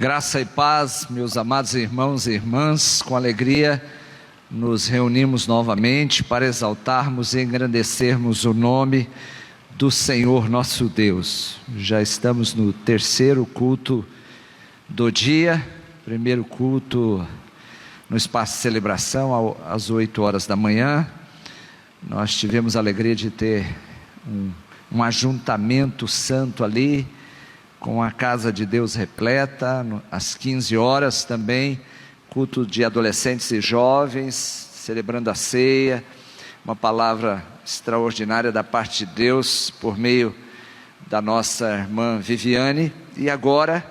Graça e paz, meus amados irmãos e irmãs, com alegria nos reunimos novamente para exaltarmos e engrandecermos o nome do Senhor nosso Deus. Já estamos no terceiro culto do dia, primeiro culto no espaço de celebração às 8 horas da manhã. Nós tivemos a alegria de ter um ajuntamento santo ali, com a casa de Deus repleta, às 15 horas também, culto de adolescentes e jovens, celebrando a ceia, uma palavra extraordinária da parte de Deus, por meio da nossa irmã Viviane. E agora,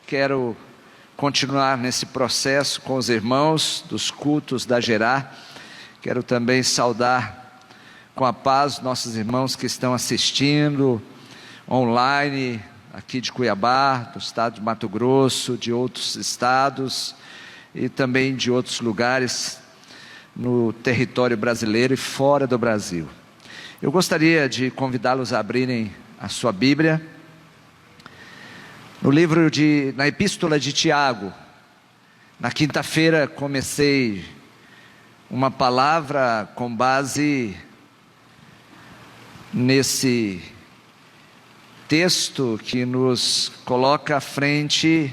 quero continuar nesse processo com os irmãos dos cultos da Gerá. Quero também saudar com a paz nossos irmãos que estão assistindo online, aqui de Cuiabá, do estado de Mato Grosso, de outros estados e também de outros lugares no território brasileiro e fora do Brasil. Eu gostaria de convidá-los a abrirem a sua Bíblia no na Epístola de Tiago. Na quinta-feira comecei uma palavra com base nesse texto que nos coloca à frente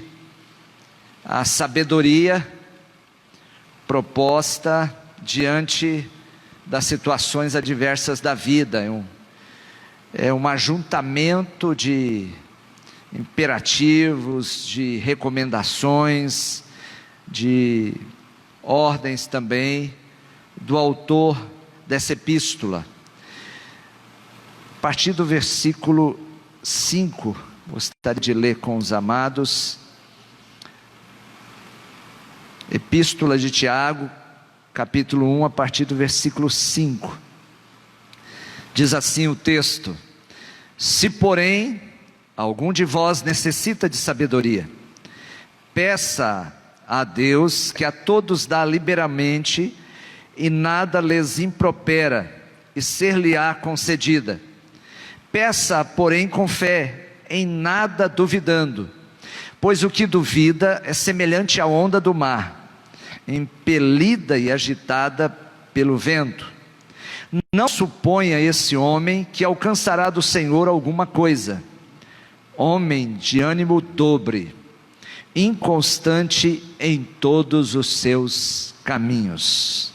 a sabedoria proposta diante das situações adversas da vida. É um ajuntamento de imperativos, de recomendações, de ordens também do autor dessa epístola. A partir do versículo 5, gostaria de ler com os amados, Epístola de Tiago, capítulo 1, a partir do versículo 5, diz assim o texto: se porém algum de vós necessita de sabedoria, peça a Deus, que a todos dá liberalmente, e nada lhes impropera, e ser-lhe-á concedida. Peça, porém, com fé, em nada duvidando, pois o que duvida é semelhante à onda do mar, impelida e agitada pelo vento. Não suponha esse homem que alcançará do Senhor alguma coisa. Homem de ânimo dobre, inconstante em todos os seus caminhos.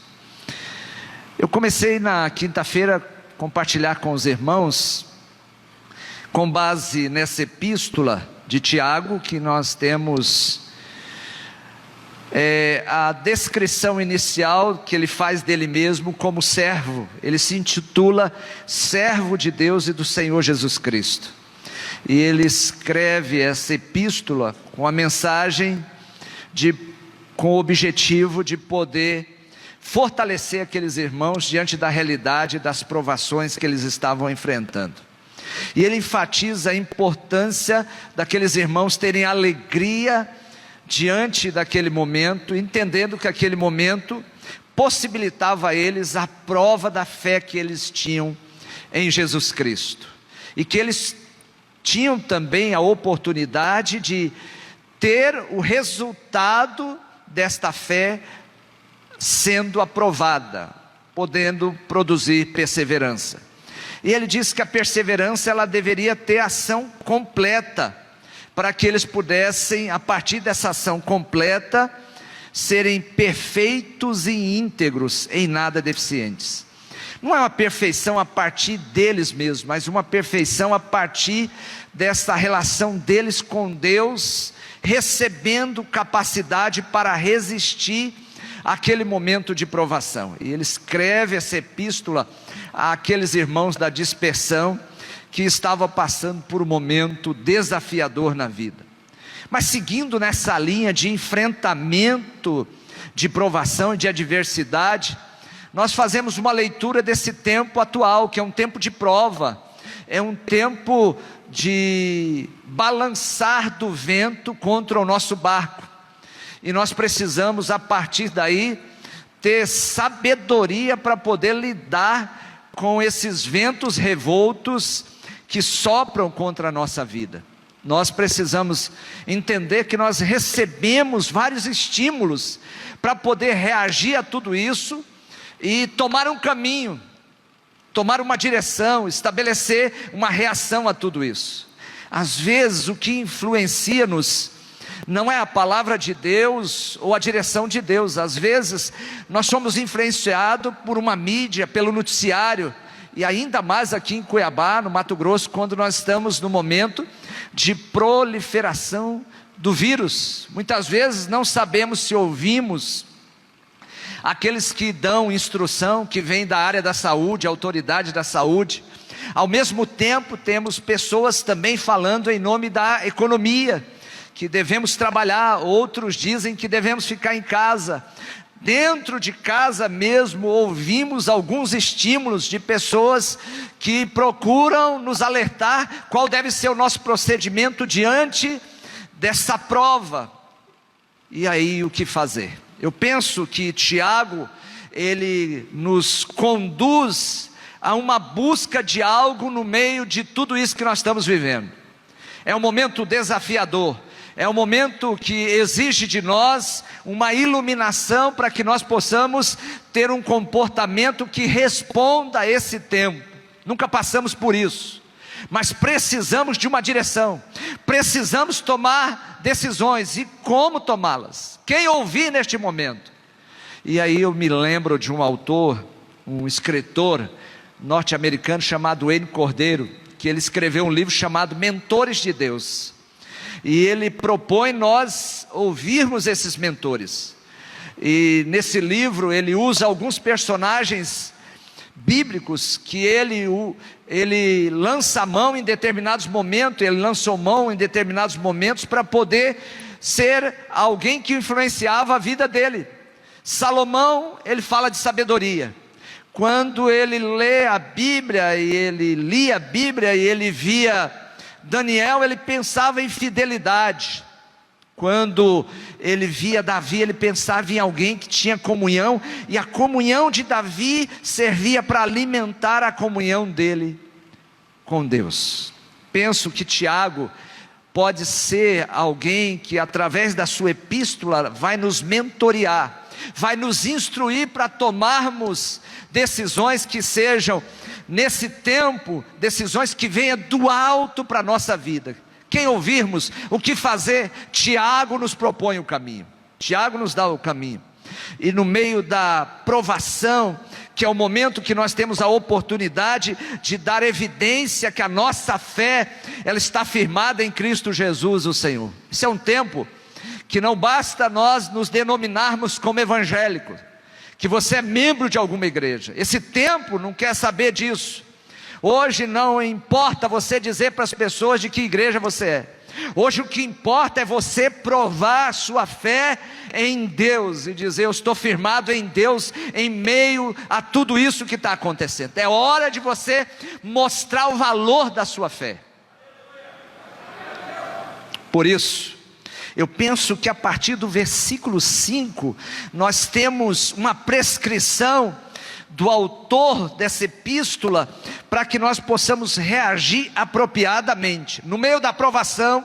Eu comecei na quinta-feira a compartilhar com os irmãos, com base nessa epístola de Tiago, que nós temos a descrição inicial que ele faz dele mesmo como servo. Ele se intitula servo de Deus e do Senhor Jesus Cristo, e ele escreve essa epístola com a mensagem com o objetivo de poder fortalecer aqueles irmãos diante da realidade das provações que eles estavam enfrentando. E ele enfatiza a importância daqueles irmãos terem alegria diante daquele momento, entendendo que aquele momento possibilitava a eles a prova da fé que eles tinham em Jesus Cristo, e que eles tinham também a oportunidade de ter o resultado desta fé sendo aprovada, podendo produzir perseverança. E ele diz que a perseverança ela deveria ter ação completa, para que eles pudessem, a partir dessa ação completa, serem perfeitos e íntegros, em nada deficientes. Não é uma perfeição a partir deles mesmos, mas uma perfeição a partir dessa relação deles com Deus, recebendo capacidade para resistir àquele momento de provação. E ele escreve essa epístola àqueles irmãos da dispersão que estavam passando por um momento desafiador na vida. Mas seguindo nessa linha de enfrentamento, de provação e de adversidade, nós fazemos uma leitura desse tempo atual, que é um tempo de prova, é um tempo de balançar do vento contra o nosso barco, e nós precisamos a partir daí ter sabedoria para poder lidar com esses ventos revoltos que sopram contra a nossa vida. Nós precisamos entender que nós recebemos vários estímulos para poder reagir a tudo isso e tomar um caminho, tomar uma direção, estabelecer uma reação a tudo isso. Às vezes o que influencia-nos não é a palavra de Deus ou a direção de Deus. Às vezes nós somos influenciados por uma mídia, pelo noticiário, e ainda mais aqui em Cuiabá, no Mato Grosso, quando nós estamos no momento de proliferação do vírus. Muitas vezes não sabemos se ouvimos aqueles que dão instrução, que vêm da área da saúde, autoridade da saúde. Ao mesmo tempo temos pessoas também falando em nome da economia, que devemos trabalhar. Outros dizem que devemos ficar em casa. Dentro de casa mesmo ouvimos alguns estímulos de pessoas que procuram nos alertar qual deve ser o nosso procedimento diante dessa prova. E aí o que fazer? Eu penso que Tiago, ele nos conduz a uma busca de algo no meio de tudo isso que nós estamos vivendo. É um momento desafiador, é um momento que exige de nós uma iluminação para que nós possamos ter um comportamento que responda a esse tempo. Nunca passamos por isso, mas precisamos de uma direção, precisamos tomar decisões. E como tomá-las? Quem ouvir neste momento? E aí eu me lembro de um autor, um escritor norte-americano chamado Wayne Cordeiro, que ele escreveu um livro chamado Mentores de Deus, e ele propõe nós ouvirmos esses mentores. E nesse livro ele usa alguns personagens bíblicos que ele lança a mão em determinados momentos, ele lançou mão em determinados momentos para poder ser alguém que influenciava a vida dele. Salomão, ele fala de sabedoria. Quando ele lê a Bíblia, e ele lia a Bíblia, e ele via Daniel, ele pensava em fidelidade. Quando ele via Davi, ele pensava em alguém que tinha comunhão, e a comunhão de Davi servia para alimentar a comunhão dele com Deus. Penso que Tiago pode ser alguém que através da sua epístola vai nos mentorear, vai nos instruir para tomarmos decisões que sejam, nesse tempo, decisões que venham do alto para a nossa vida. Quem ouvirmos, o que fazer? Tiago nos propõe o caminho, Tiago nos dá o caminho. E no meio da provação, que é o momento que nós temos a oportunidade de dar evidência que a nossa fé, ela está firmada em Cristo Jesus o Senhor. Isso é um tempo que não basta nós nos denominarmos como evangélicos, que você é membro de alguma igreja. Esse tempo não quer saber disso. Hoje não importa você dizer para as pessoas de que igreja você é. Hoje o que importa é você provar a sua fé em Deus e dizer: eu estou firmado em Deus em meio a tudo isso que está acontecendo. É hora de você mostrar o valor da sua fé. Por isso, eu penso que a partir do versículo 5, nós temos uma prescrição do autor dessa epístola, para que nós possamos reagir apropriadamente. No meio da provação,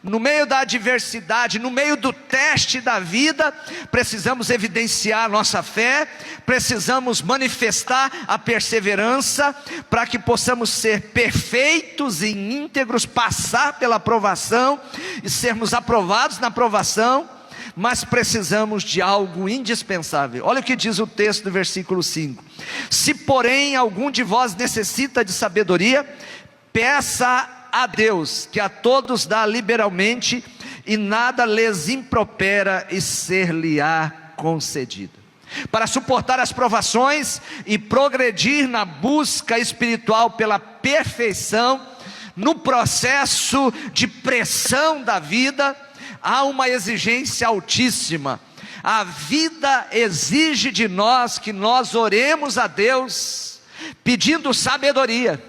no meio da adversidade, no meio do teste da vida, precisamos evidenciar a nossa fé, precisamos manifestar a perseverança, para que possamos ser perfeitos e íntegros, passar pela provação e sermos aprovados na provação. Mas precisamos de algo indispensável. Olha o que diz o texto do versículo 5: se porém algum de vós necessita de sabedoria, peça a Deus, que a todos dá liberalmente, e nada lhes impropera, e ser-lhe-á concedido. Para suportar as provações e progredir na busca espiritual pela perfeição, no processo de pressão da vida, há uma exigência altíssima. A vida exige de nós que nós oremos a Deus pedindo sabedoria.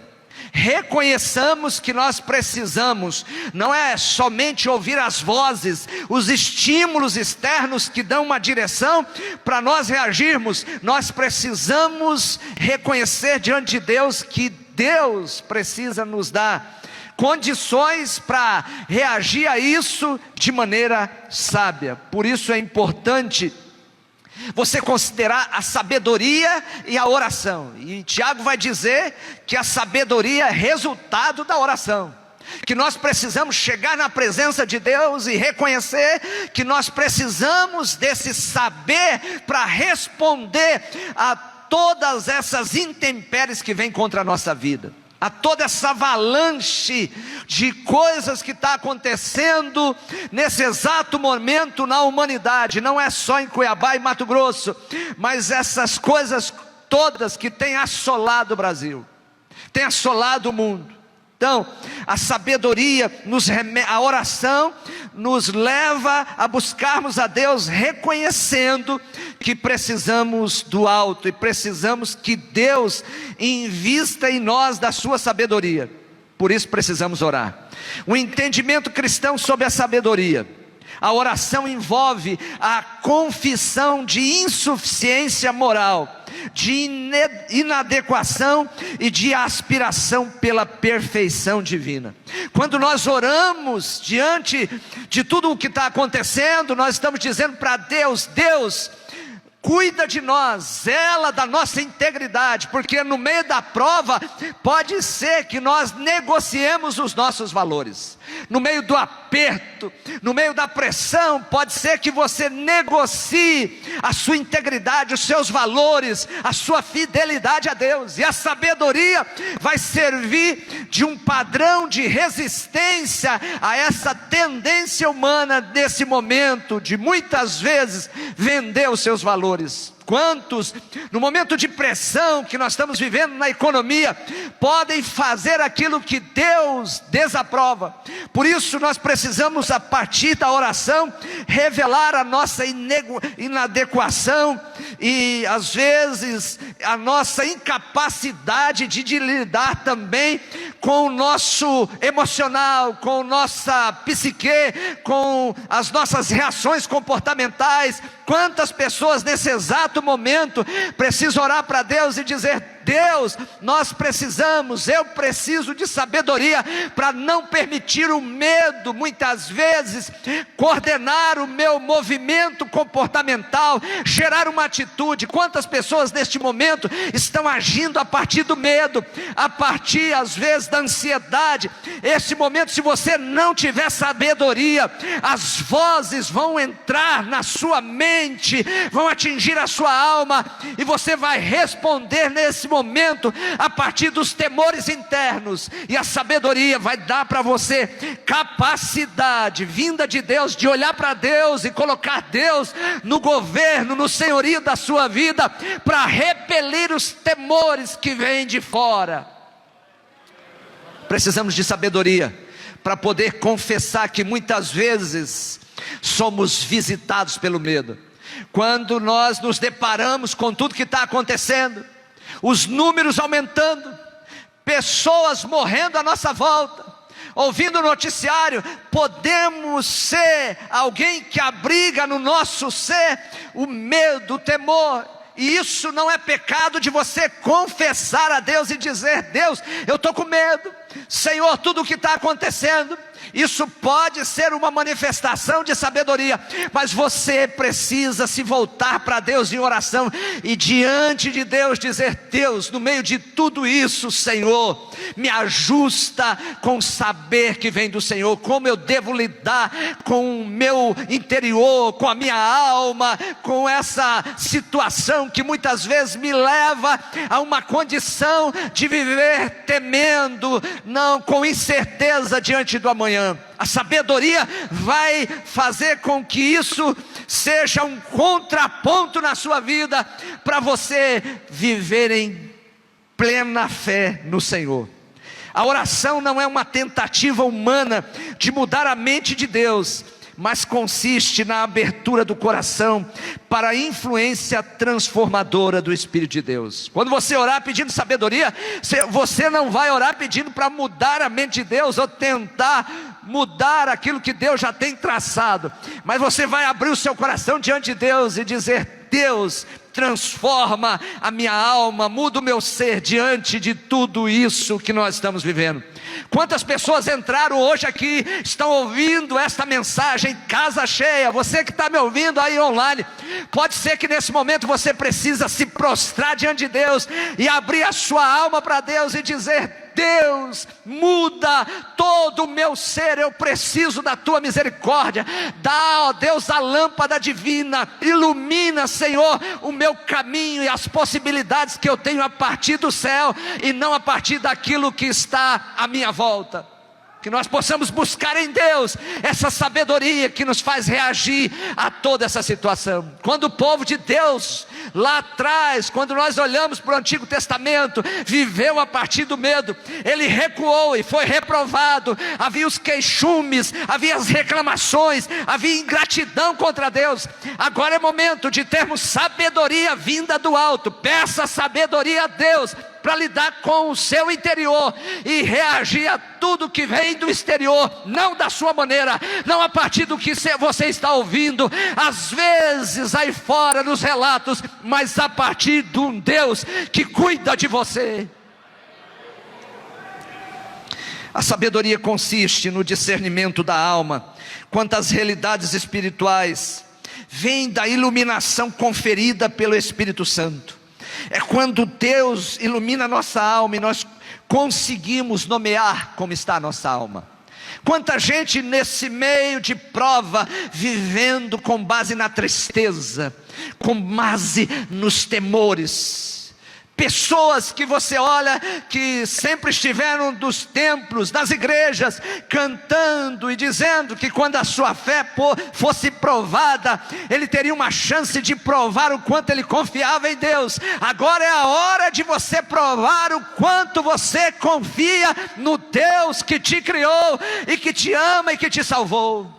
Reconheçamos que nós precisamos, não é somente ouvir as vozes, os estímulos externos que dão uma direção para nós reagirmos. Nós precisamos reconhecer diante de Deus que Deus precisa nos dar condições para reagir a isso de maneira sábia. Por isso é importante você considerar a sabedoria e a oração. E Tiago vai dizer que a sabedoria é resultado da oração, que nós precisamos chegar na presença de Deus e reconhecer que nós precisamos desse saber para responder a todas essas intempéries que vêm contra a nossa vida, a toda essa avalanche de coisas que está acontecendo nesse exato momento na humanidade. Não é só em Cuiabá e Mato Grosso, mas essas coisas todas que têm assolado o Brasil, têm assolado o mundo. Então, a sabedoria, a oração nos leva a buscarmos a Deus, reconhecendo que precisamos do alto e precisamos que Deus invista em nós da sua sabedoria. Por isso precisamos orar. O entendimento cristão sobre a sabedoria: a oração envolve a confissão de insuficiência moral, de inadequação e de aspiração pela perfeição divina. Quando nós oramos diante de tudo o que está acontecendo, nós estamos dizendo para Deus: Deus, cuida de nós, zela da nossa integridade, porque no meio da prova pode ser que nós negociemos os nossos valores. No meio do aperto, no meio da pressão, pode ser que você negocie a sua integridade, os seus valores, a sua fidelidade a Deus. E a sabedoria vai servir de um padrão de resistência a essa tendência humana nesse momento de muitas vezes vender os seus valores. Quantos, no momento de pressão que nós estamos vivendo na economia, podem fazer aquilo que Deus desaprova? Por isso nós precisamos, a partir da oração, revelar a nossa inadequação e às vezes a nossa incapacidade de lidar também com o nosso emocional, com nossa psique, com as nossas reações comportamentais. Quantas pessoas nesse exato momento precisam orar para Deus e dizer: Deus, nós precisamos, eu preciso de sabedoria para não permitir o medo, muitas vezes, coordenar o meu movimento comportamental, gerar uma atitude. Quantas pessoas neste momento estão agindo a partir do medo, a partir às vezes da ansiedade? Esse momento, se você não tiver sabedoria, as vozes vão entrar na sua mente, vão atingir a sua alma, e você vai responder nesse momento a partir dos temores internos. E a sabedoria vai dar para você capacidade vinda de Deus, de olhar para Deus e colocar Deus no governo, no senhorio da sua vida, para repelir os temores que vêm de fora. Precisamos de sabedoria para poder confessar que muitas vezes somos visitados pelo medo. Quando nós nos deparamos com tudo que está acontecendo, os números aumentando, pessoas morrendo à nossa volta, ouvindo o noticiário, podemos ser alguém que abriga no nosso ser o medo, o temor. E isso não é pecado de você confessar a Deus e dizer: Deus, eu estou com medo, Senhor, tudo o que está acontecendo. Isso pode ser uma manifestação de sabedoria, mas você precisa se voltar para Deus em oração e diante de Deus dizer: Deus, no meio de tudo isso, Senhor, me ajusta com o saber que vem do Senhor, como eu devo lidar com o meu interior, com a minha alma, com essa situação que muitas vezes me leva a uma condição de viver temendo, não, com incerteza diante do amanhã. A sabedoria vai fazer com que isso seja um contraponto na sua vida, para você viver em plena fé no Senhor. A oração não é uma tentativa humana de mudar a mente de Deus, mas consiste na abertura do coração para a influência transformadora do Espírito de Deus. Quando você orar pedindo sabedoria, você não vai orar pedindo para mudar a mente de Deus ou tentar mudar aquilo que Deus já tem traçado, mas você vai abrir o seu coração diante de Deus e dizer: Deus, transforma a minha alma, muda o meu ser diante de tudo isso que nós estamos vivendo. Quantas pessoas entraram hoje aqui, estão ouvindo esta mensagem, casa cheia. Você que está me ouvindo aí online, pode ser que nesse momento você precisa se prostrar diante de Deus e abrir a sua alma para Deus e dizer: Deus, muda todo o meu ser, eu preciso da tua misericórdia. Dá, ó Deus, a lâmpada divina, ilumina, Senhor, o meu caminho e as possibilidades que eu tenho a partir do céu e não a partir daquilo que está à minha volta. Que nós possamos buscar em Deus essa sabedoria que nos faz reagir a toda essa situação. Quando o povo de Deus lá atrás, quando nós olhamos para o Antigo Testamento, viveu a partir do medo, ele recuou e foi reprovado. Havia os queixumes, havia as reclamações, havia ingratidão contra Deus. Agora é momento de termos sabedoria vinda do alto. Peça sabedoria a Deus para lidar com o seu interior e reagir a tudo que vem do exterior, não da sua maneira, não a partir do que você está ouvindo, às vezes aí fora nos relatos, mas a partir de um Deus que cuida de você. A sabedoria consiste no discernimento da alma quanto às realidades espirituais, vem da iluminação conferida pelo Espírito Santo. É quando Deus ilumina a nossa alma e nós conseguimos nomear como está a nossa alma. Quanta gente nesse meio de prova, vivendo com base na tristeza, com base nos temores. Pessoas que você olha, que sempre estiveram nos templos, nas igrejas, cantando e dizendo que quando a sua fé fosse provada, ele teria uma chance de provar o quanto ele confiava em Deus. Agora é a hora de você provar o quanto você confia no Deus que te criou, e que te ama e que te salvou.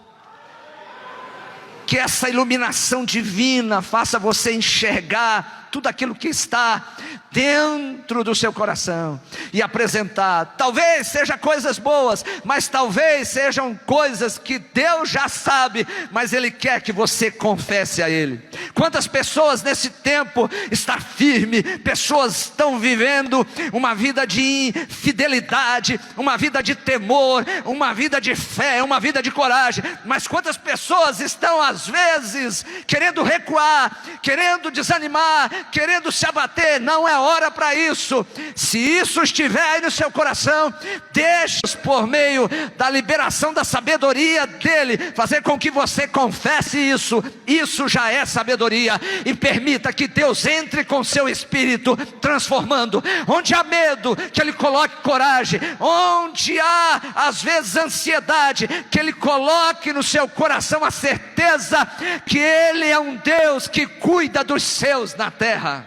Que essa iluminação divina faça você enxergar tudo aquilo que está dentro do seu coração e apresentar. Talvez sejam coisas boas, mas talvez sejam coisas que Deus já sabe, mas Ele quer que você confesse a Ele. Quantas pessoas nesse tempo estão firmes, pessoas estão vivendo uma vida de fidelidade, uma vida de temor, uma vida de fé, uma vida de coragem, mas quantas pessoas estão às vezes querendo recuar, querendo desanimar, querendo se abater. Não é hora para isso. Se isso estiver aí no seu coração, deixe por meio da liberação da sabedoria dele, fazer com que você confesse isso. Isso já é sabedoria. E permita que Deus entre com seu espírito, transformando. Onde há medo, que Ele coloque coragem. Onde há às vezes ansiedade, que Ele coloque no seu coração a certeza que Ele é um Deus que cuida dos seus na terra.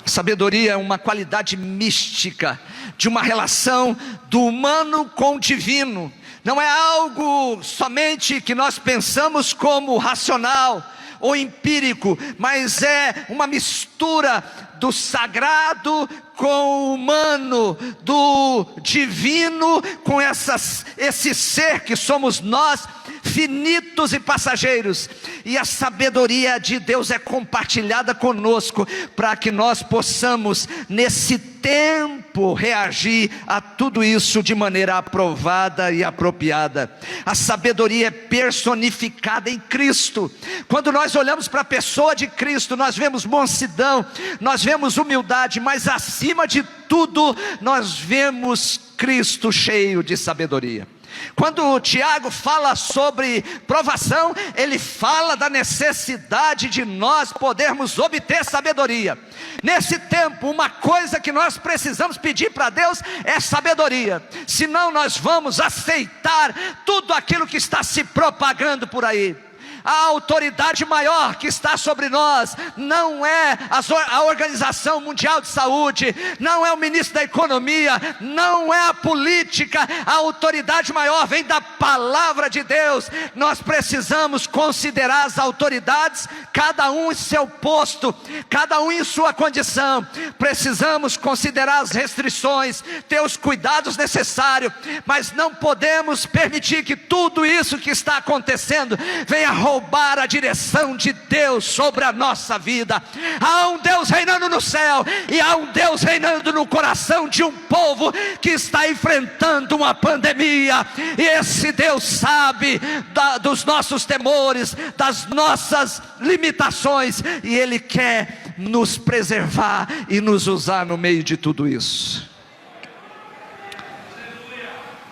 Sabedoria é uma qualidade mística de uma relação do humano com o divino. Não é algo somente que nós pensamos como racional ou empírico, mas é uma mistura do sagrado com o humano, do divino com esse ser que somos nós, finitos e passageiros. E a sabedoria de Deus é compartilhada conosco, para que nós possamos nesse tempo reagir a tudo isso de maneira aprovada e apropriada. A sabedoria é personificada em Cristo. Quando nós olhamos para a pessoa de Cristo, nós vemos mansidão, nós vemos humildade, mas acima de tudo nós vemos Cristo cheio de sabedoria. Quando Tiago fala sobre provação, ele fala da necessidade de nós podermos obter sabedoria. Nesse tempo, uma coisa que nós precisamos pedir para Deus é sabedoria. Senão nós vamos aceitar tudo aquilo que está se propagando por aí. A autoridade maior que está sobre nós não é a Organização Mundial de Saúde, não é o ministro da Economia, não é a política. A autoridade maior vem da palavra de Deus. Nós precisamos considerar as autoridades, cada um em seu posto, cada um em sua condição. Precisamos considerar as restrições, ter os cuidados necessários, mas não podemos permitir que tudo isso que está acontecendo venha roubar roubar a direção de Deus sobre a nossa vida. Há um Deus reinando no céu, e há um Deus reinando no coração de um povo que está enfrentando uma pandemia, e esse Deus sabe dos nossos temores, das nossas limitações, e Ele quer nos preservar e nos usar no meio de tudo isso.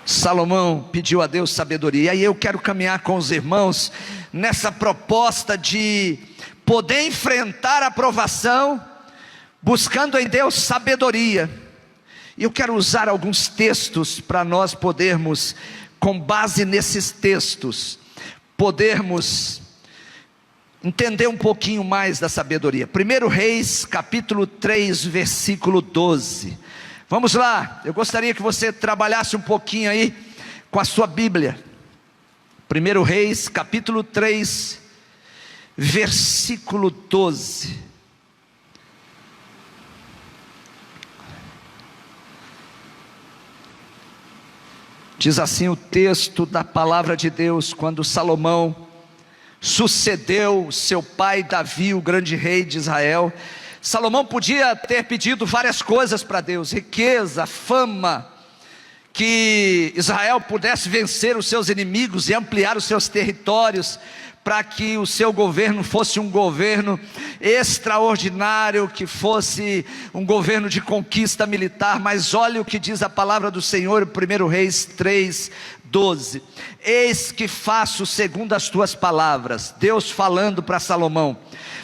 Salomão pediu a Deus sabedoria, e aí eu quero caminhar com os irmãos nessa proposta de poder enfrentar a provação, buscando em Deus sabedoria. E eu quero usar alguns textos para nós podermos, com base nesses textos, podermos entender um pouquinho mais da sabedoria. 1 Reis, capítulo 3, versículo 12. Vamos lá, eu gostaria que você trabalhasse um pouquinho aí com a sua Bíblia. 1 Reis, capítulo 3, versículo 12. Diz assim o texto da palavra de Deus: quando Salomão sucedeu seu pai Davi, o grande rei de Israel, Salomão podia ter pedido várias coisas para Deus: riqueza, fama, que Israel pudesse vencer os seus inimigos e ampliar os seus territórios, para que o seu governo fosse um governo extraordinário, que fosse um governo de conquista militar. Mas olha o que diz a palavra do Senhor, 1 Reis 3, 12: eis que faço segundo as tuas palavras. Deus falando para Salomão: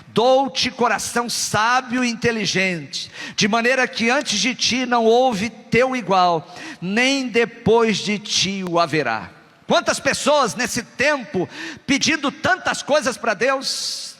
dou-te coração sábio e inteligente, de maneira que antes de ti não houve teu igual, nem depois de ti o haverá. Quantas pessoas nesse tempo pedindo tantas coisas para Deus?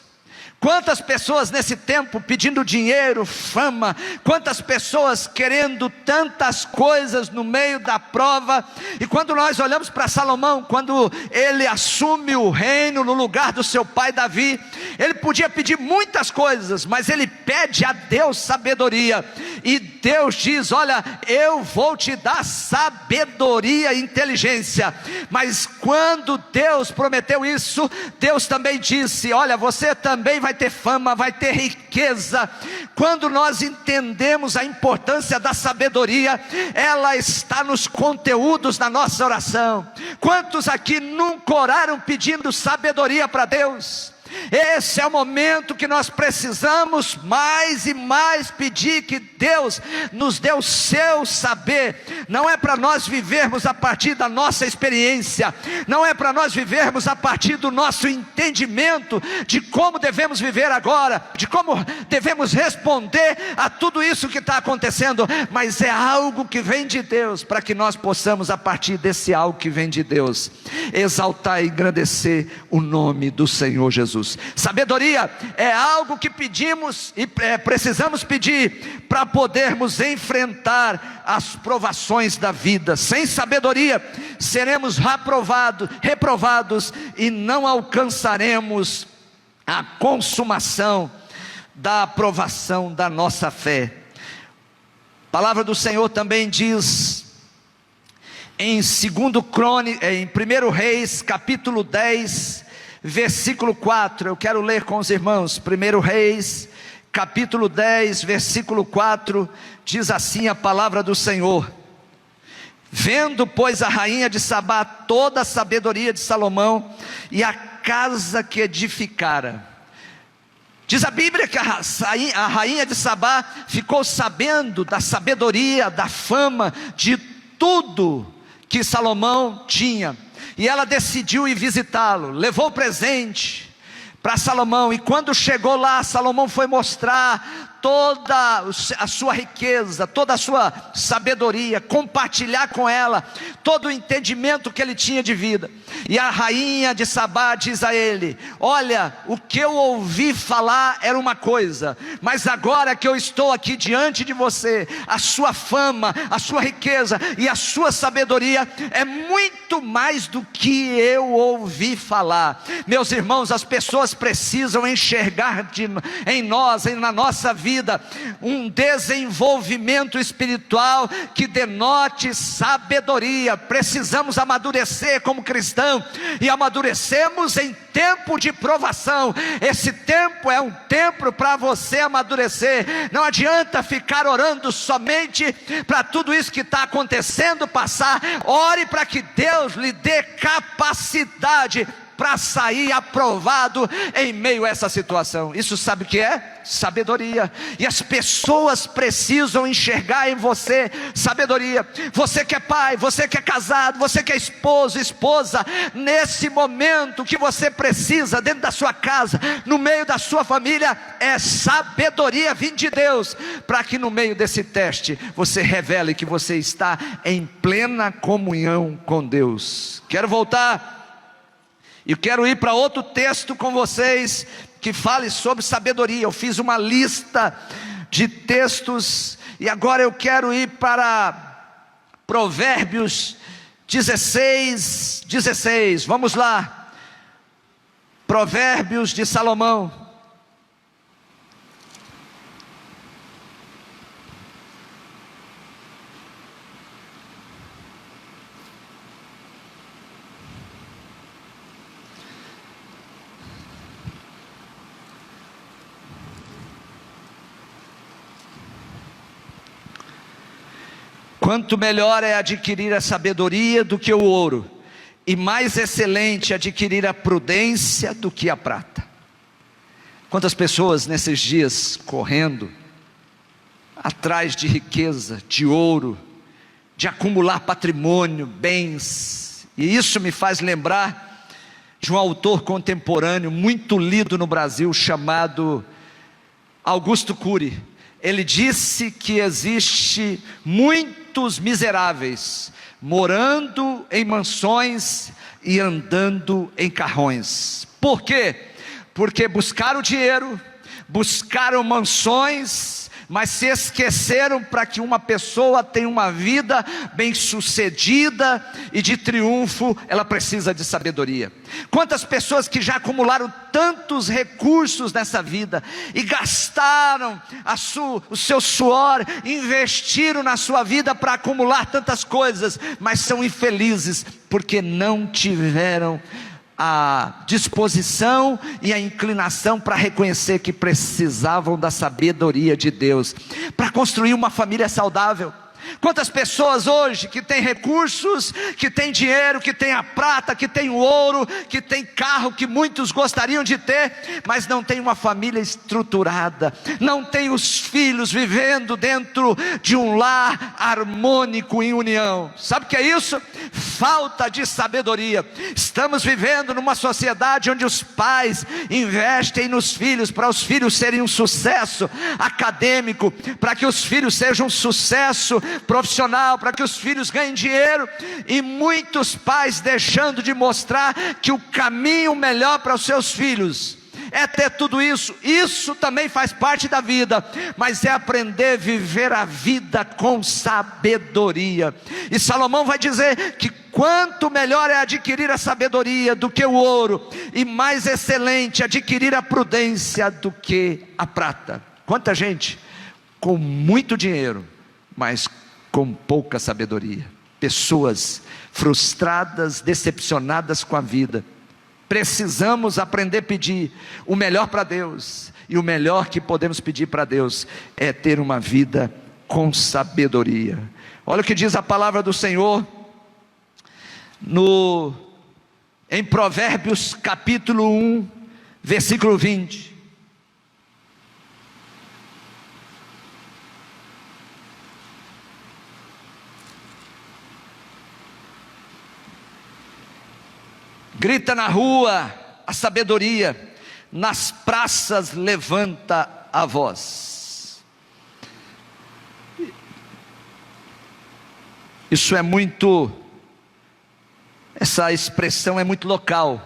Quantas pessoas nesse tempo pedindo dinheiro, fama? Quantas pessoas querendo tantas coisas no meio da prova? E quando nós olhamos para Salomão, quando ele assume o reino no lugar do seu pai Davi, ele podia pedir muitas coisas, mas ele pede a Deus sabedoria, e Deus diz: olha, eu vou te dar sabedoria e inteligência. Mas quando Deus prometeu isso, Deus também disse: olha, você também vai ter fama, vai ter riqueza. Quando nós entendemos a importância da sabedoria, ela está nos conteúdos da nossa oração. Quantos aqui nunca oraram pedindo sabedoria para Deus? Esse é o momento que nós precisamos mais e mais pedir que Deus nos dê o seu saber. Não é para nós vivermos a partir da nossa experiência, não é para nós vivermos a partir do nosso entendimento de como devemos viver agora, de como devemos responder a tudo isso que está acontecendo, mas é algo que vem de Deus, para que nós possamos, a partir desse algo que vem de Deus, exaltar e engrandecer o nome do Senhor Jesus. Sabedoria é algo que pedimos e precisamos pedir para podermos enfrentar as provações da vida. Sem sabedoria seremos reprovados e não alcançaremos a consumação da aprovação da nossa fé. A palavra do Senhor também diz em 1 Reis, capítulo 10, versículo 4, eu quero ler com os irmãos. 1 Reis, capítulo 10, versículo 4, diz assim a palavra do Senhor: vendo, pois, a rainha de Sabá toda a sabedoria de Salomão e a casa que edificara. Diz a Bíblia que a rainha de Sabá ficou sabendo da sabedoria, da fama, de tudo que Salomão tinha, e ela decidiu ir visitá-lo. Levou presente para Salomão, e quando chegou lá, Salomão foi mostrar toda a sua riqueza, toda a sua sabedoria, compartilhar com ela todo o entendimento que ele tinha de vida. E a rainha de Sabá diz a ele: olha, o que eu ouvi falar era uma coisa, mas agora que eu estou aqui diante de você, a sua fama, a sua riqueza e a sua sabedoria é muito mais do que eu ouvi falar. Meus irmãos, as pessoas precisam enxergar em nós, na nossa vida, vida um desenvolvimento espiritual que denote sabedoria. Precisamos amadurecer como cristão, e amadurecemos em tempo de provação. Esse tempo é um tempo para você amadurecer. Não adianta ficar orando somente para tudo isso que está acontecendo passar. Ore para que Deus lhe dê capacidade para sair aprovado em meio a essa situação. Isso sabe o que é? Sabedoria. E as pessoas precisam enxergar em você sabedoria. Você que é pai, você que é casado, você que é esposo, esposa, nesse momento que você precisa dentro da sua casa, no meio da sua família, é sabedoria vindo de Deus, para que no meio desse teste você revele que você está em plena comunhão com Deus. Quero voltar e quero ir para outro texto com vocês que fale sobre sabedoria. Eu fiz uma lista de textos e agora eu quero ir para Provérbios 16. Vamos lá. Provérbios de Salomão. Quanto melhor é adquirir a sabedoria do que o ouro, e mais excelente adquirir a prudência do que a prata. Quantas pessoas nesses dias correndo atrás de riqueza, de ouro, de acumular patrimônio, bens, e isso me faz lembrar de um autor contemporâneo muito lido no Brasil, chamado Augusto Cury. Ele disse que existe muitos miseráveis morando em mansões e andando em carrões. Por quê? Porque buscaram dinheiro, buscaram mansões, mas se esqueceram para que uma pessoa tenha uma vida bem-sucedida e de triunfo, ela precisa de sabedoria. Quantas pessoas que já acumularam tantos recursos nessa vida e gastaram o seu suor, investiram na sua vida para acumular tantas coisas, mas são infelizes porque não tiveram a disposição e a inclinação para reconhecer que precisavam da sabedoria de Deus para construir uma família saudável. Quantas pessoas hoje que têm recursos, que têm dinheiro, que têm a prata, que têm o ouro, que têm carro que muitos gostariam de ter, mas não têm uma família estruturada, não têm os filhos vivendo dentro de um lar harmônico em união. Sabe o que é isso? Falta de sabedoria. Estamos vivendo numa sociedade onde os pais investem nos filhos para os filhos serem um sucesso acadêmico, para que os filhos sejam um sucesso profissional, para que os filhos ganhem dinheiro, e muitos pais deixando de mostrar que o caminho melhor para os seus filhos é ter tudo isso. Isso também faz parte da vida, mas é aprender a viver a vida com sabedoria. E Salomão vai dizer que quanto melhor é adquirir a sabedoria do que o ouro, e mais excelente adquirir a prudência do que a prata. Quanta gente com muito dinheiro, mas com pouca sabedoria. Pessoas frustradas, decepcionadas com a vida. Precisamos aprender a pedir o melhor para Deus, e o melhor que podemos pedir para Deus é ter uma vida com sabedoria. Olha o que diz a palavra do Senhor em Provérbios capítulo 1, versículo 20. Grita na rua a sabedoria, nas praças levanta a voz. Isso é muito, essa expressão é muito local,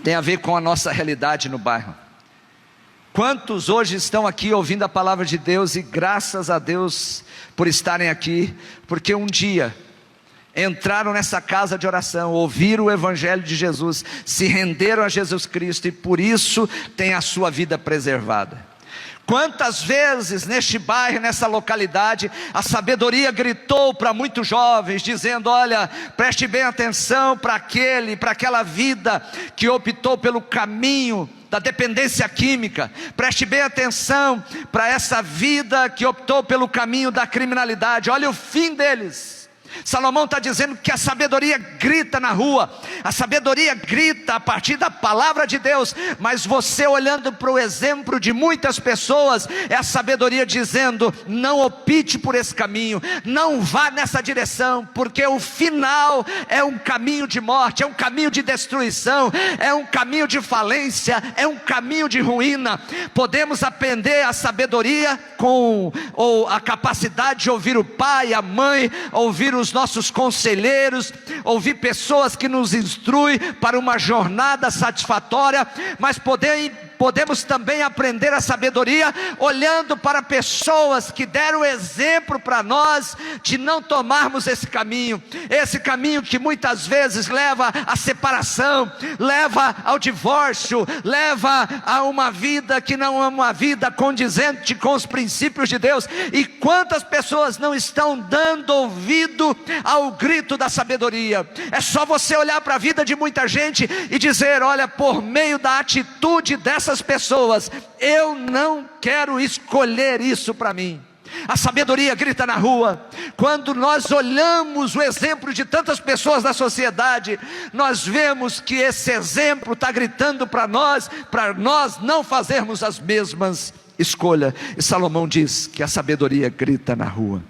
tem a ver com a nossa realidade no bairro. Quantos hoje estão aqui ouvindo a palavra de Deus, e graças a Deus por estarem aqui, porque um dia entraram nessa casa de oração, ouviram o Evangelho de Jesus, se renderam a Jesus Cristo, e por isso tem a sua vida preservada. Quantas vezes neste bairro, nessa localidade, a sabedoria gritou para muitos jovens, dizendo: olha, preste bem atenção para aquela vida que optou pelo caminho da dependência química. Preste bem atenção para essa vida que optou pelo caminho da criminalidade. Olha o fim deles. Salomão está dizendo que a sabedoria grita na rua, a sabedoria grita a partir da palavra de Deus, mas você olhando para o exemplo de muitas pessoas, é a sabedoria dizendo: não opte por esse caminho, não vá nessa direção, porque o final é um caminho de morte, é um caminho de destruição, é um caminho de falência, é um caminho de ruína. Podemos aprender a sabedoria com a capacidade de ouvir o pai, a mãe, ouvir os nossos conselheiros, ouvir pessoas que nos instruem para uma jornada satisfatória, mas podemos também aprender a sabedoria olhando para pessoas que deram exemplo para nós de não tomarmos esse caminho que muitas vezes leva à separação, leva ao divórcio, leva a uma vida que não é uma vida condizente com os princípios de Deus. E quantas pessoas não estão dando ouvido ao grito da sabedoria? É só você olhar para a vida de muita gente e dizer: olha, por meio da atitude dessas pessoas, eu não quero escolher isso para mim. A sabedoria grita na rua. Quando nós olhamos o exemplo de tantas pessoas na sociedade, nós vemos que esse exemplo está gritando para nós não fazermos as mesmas escolhas. E Salomão diz que a sabedoria grita na rua.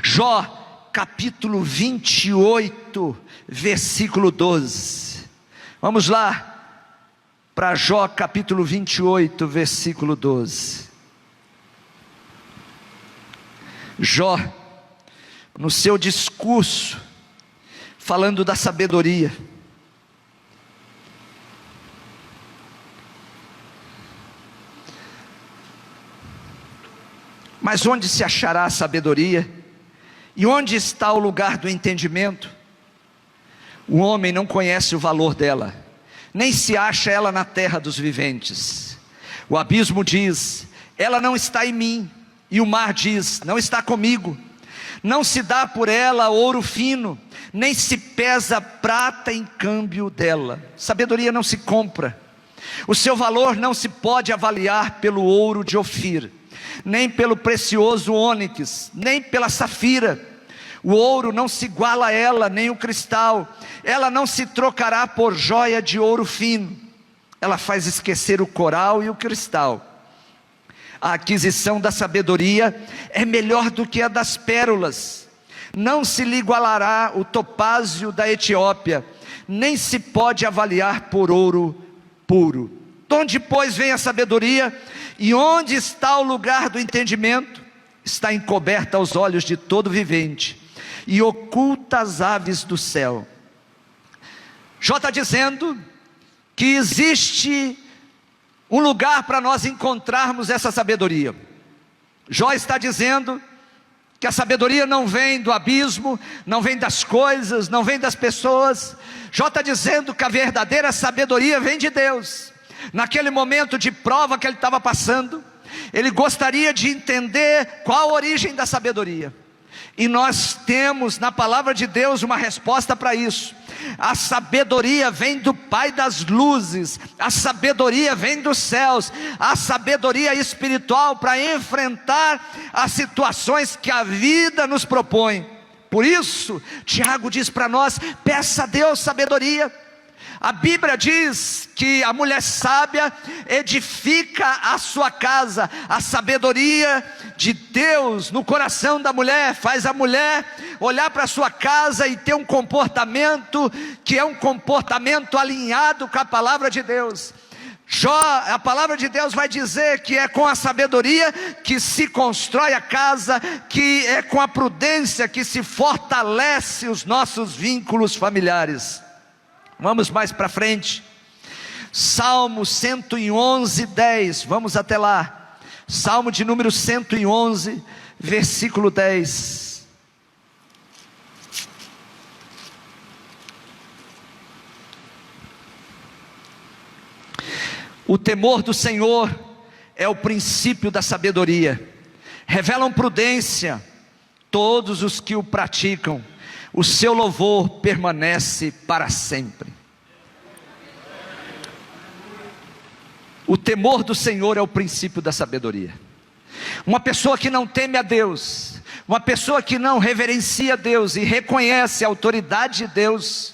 Jó capítulo 28, versículo 12. Vamos lá para Jó capítulo 28, versículo 12. Jó, no seu discurso, falando da sabedoria, mas onde se achará a sabedoria? E onde está o lugar do entendimento? O homem não conhece o valor dela, nem se acha ela na terra dos viventes. O abismo diz: ela não está em mim. E o mar diz: não está comigo. Não se dá por ela ouro fino, nem se pesa prata em câmbio dela. Sabedoria não se compra. O seu valor não se pode avaliar pelo ouro de Ofir, nem pelo precioso ônix, nem pela safira. O ouro não se iguala a ela, nem o cristal. Ela não se trocará por joia de ouro fino. Ela faz esquecer o coral e o cristal. A aquisição da sabedoria é melhor do que a das pérolas. Não se lhe igualará o topázio da Etiópia, nem se pode avaliar por ouro puro. De onde, pois, vem a sabedoria? E onde está o lugar do entendimento? Está encoberta aos olhos de todo vivente, e oculta às aves do céu. Jó está dizendo que existe um lugar para nós encontrarmos essa sabedoria. Jó está dizendo que a sabedoria não vem do abismo, não vem das coisas, não vem das pessoas. Jó está dizendo que a verdadeira sabedoria vem de Deus. Naquele momento de prova que ele estava passando, ele gostaria de entender qual a origem da sabedoria. E nós temos na palavra de Deus uma resposta para isso. A sabedoria vem do Pai das luzes, a sabedoria vem dos céus, a sabedoria espiritual para enfrentar as situações que a vida nos propõe. Por isso, Tiago diz para nós: peça a Deus sabedoria. A Bíblia diz que a mulher sábia edifica a sua casa. A sabedoria de Deus no coração da mulher faz a mulher olhar para a sua casa e ter um comportamento que é um comportamento alinhado com a palavra de Deus. A palavra de Deus vai dizer que é com a sabedoria que se constrói a casa, que é com a prudência que se fortalece os nossos vínculos familiares. Vamos mais para frente, Salmo 111, 10, vamos até lá, Salmo de número 111, versículo 10. O temor do Senhor é o princípio da sabedoria. Revelam prudência todos os que o praticam. O seu louvor permanece para sempre. O temor do Senhor é o princípio da sabedoria. Uma pessoa que não teme a Deus, uma pessoa que não reverencia Deus e reconhece a autoridade de Deus,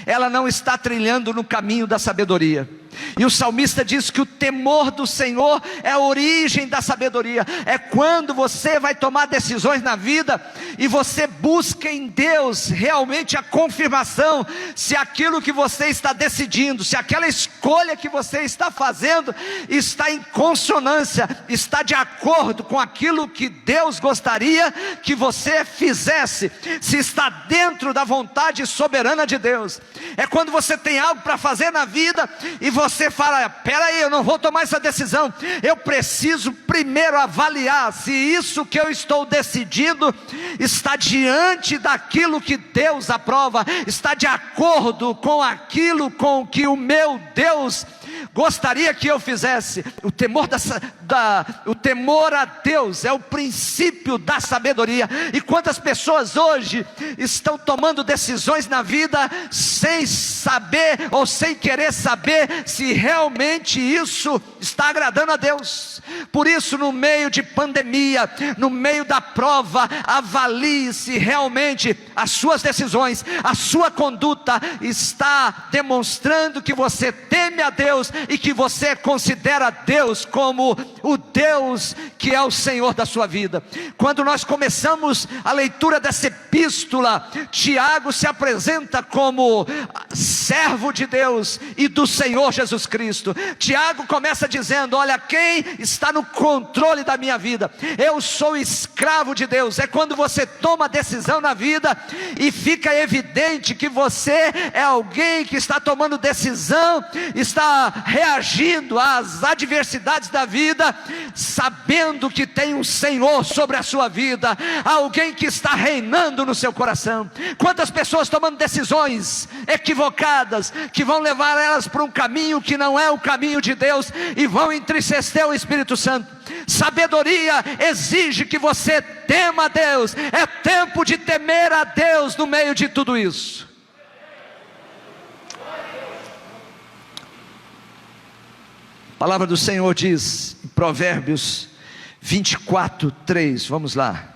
ela não está trilhando no caminho da sabedoria. E o salmista diz que o temor do Senhor é a origem da sabedoria. É quando você vai tomar decisões na vida e você busca em Deus realmente a confirmação se aquilo que você está decidindo, se aquela escolha que você está fazendo está em consonância, está de acordo com aquilo que Deus gostaria que você fizesse, se está dentro da vontade soberana de Deus. É quando você tem algo para fazer na vida e você fala: peraí, eu não vou tomar essa decisão, eu preciso primeiro avaliar se isso que eu estou decidindo está diante daquilo que Deus aprova, está de acordo com aquilo com que o meu Deus gostaria que eu fizesse. O temor a Deus é o princípio da sabedoria. E quantas pessoas hoje estão tomando decisões na vida sem saber ou sem querer saber se realmente isso está agradando a Deus? Por isso, no meio de pandemia, no meio da prova, avalie se realmente as suas decisões, a sua conduta está demonstrando que você teme a Deus e que você considera Deus como o Deus que é o Senhor da sua vida. Quando nós começamos a leitura dessa epístola, Tiago se apresenta como servo de Deus e do Senhor Jesus Cristo. Tiago começa dizendo: olha, quem está no controle da minha vida? Eu sou escravo de Deus. É quando você toma decisão na vida e fica evidente que você é alguém que está tomando decisão, está reagindo às adversidades da vida, sabendo que tem um Senhor sobre a sua vida, alguém que está reinando no seu coração. Quantas pessoas tomando decisões equivocadas, que vão levar elas para um caminho que não é o caminho de Deus, e vão entristecer o Espírito Santo. Sabedoria exige que você tema a Deus. É tempo de temer a Deus no meio de tudo isso. A palavra do Senhor diz em Provérbios 24:3, vamos lá.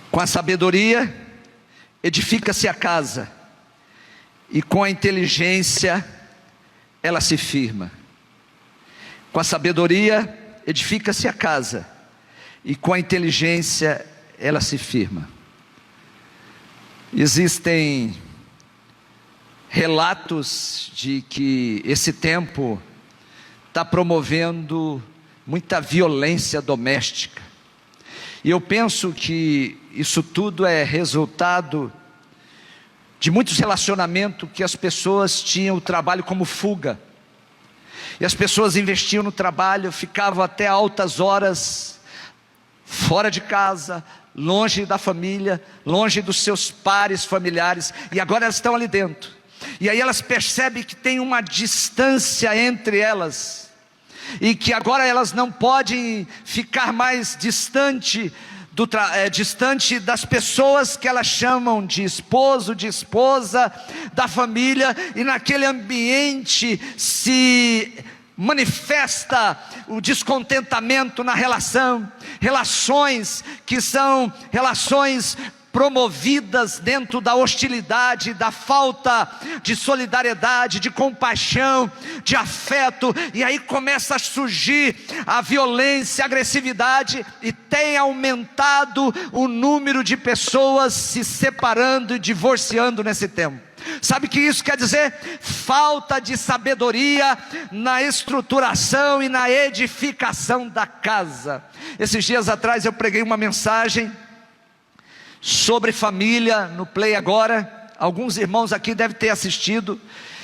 Com a sabedoria edifica-se a casa, e com a inteligência ela se firma. Com a sabedoria edifica-se a casa, e com a inteligência ela se firma. Existem relatos de que esse tempo está promovendo muita violência doméstica. E eu penso que isso tudo é resultado de muitos relacionamentos que as pessoas tinham o trabalho como fuga. E as pessoas investiam no trabalho, ficavam até altas horas fora de casa, longe da família, longe dos seus pares familiares, e agora elas estão ali dentro. E aí elas percebem que tem uma distância entre elas, e que agora elas não podem ficar mais distante das pessoas que elas chamam de esposo, de esposa, da família, e naquele ambiente se manifesta o descontentamento na relações que são relações promovidas dentro da hostilidade, da falta de solidariedade, de compaixão, de afeto, e aí começa a surgir a violência, a agressividade, e tem aumentado o número de pessoas se separando e divorciando nesse tempo. Sabe o que isso quer dizer? Falta de sabedoria na estruturação e na edificação da casa. Esses dias atrás eu preguei uma mensagem sobre família no Play Agora. Alguns irmãos aqui devem ter assistido,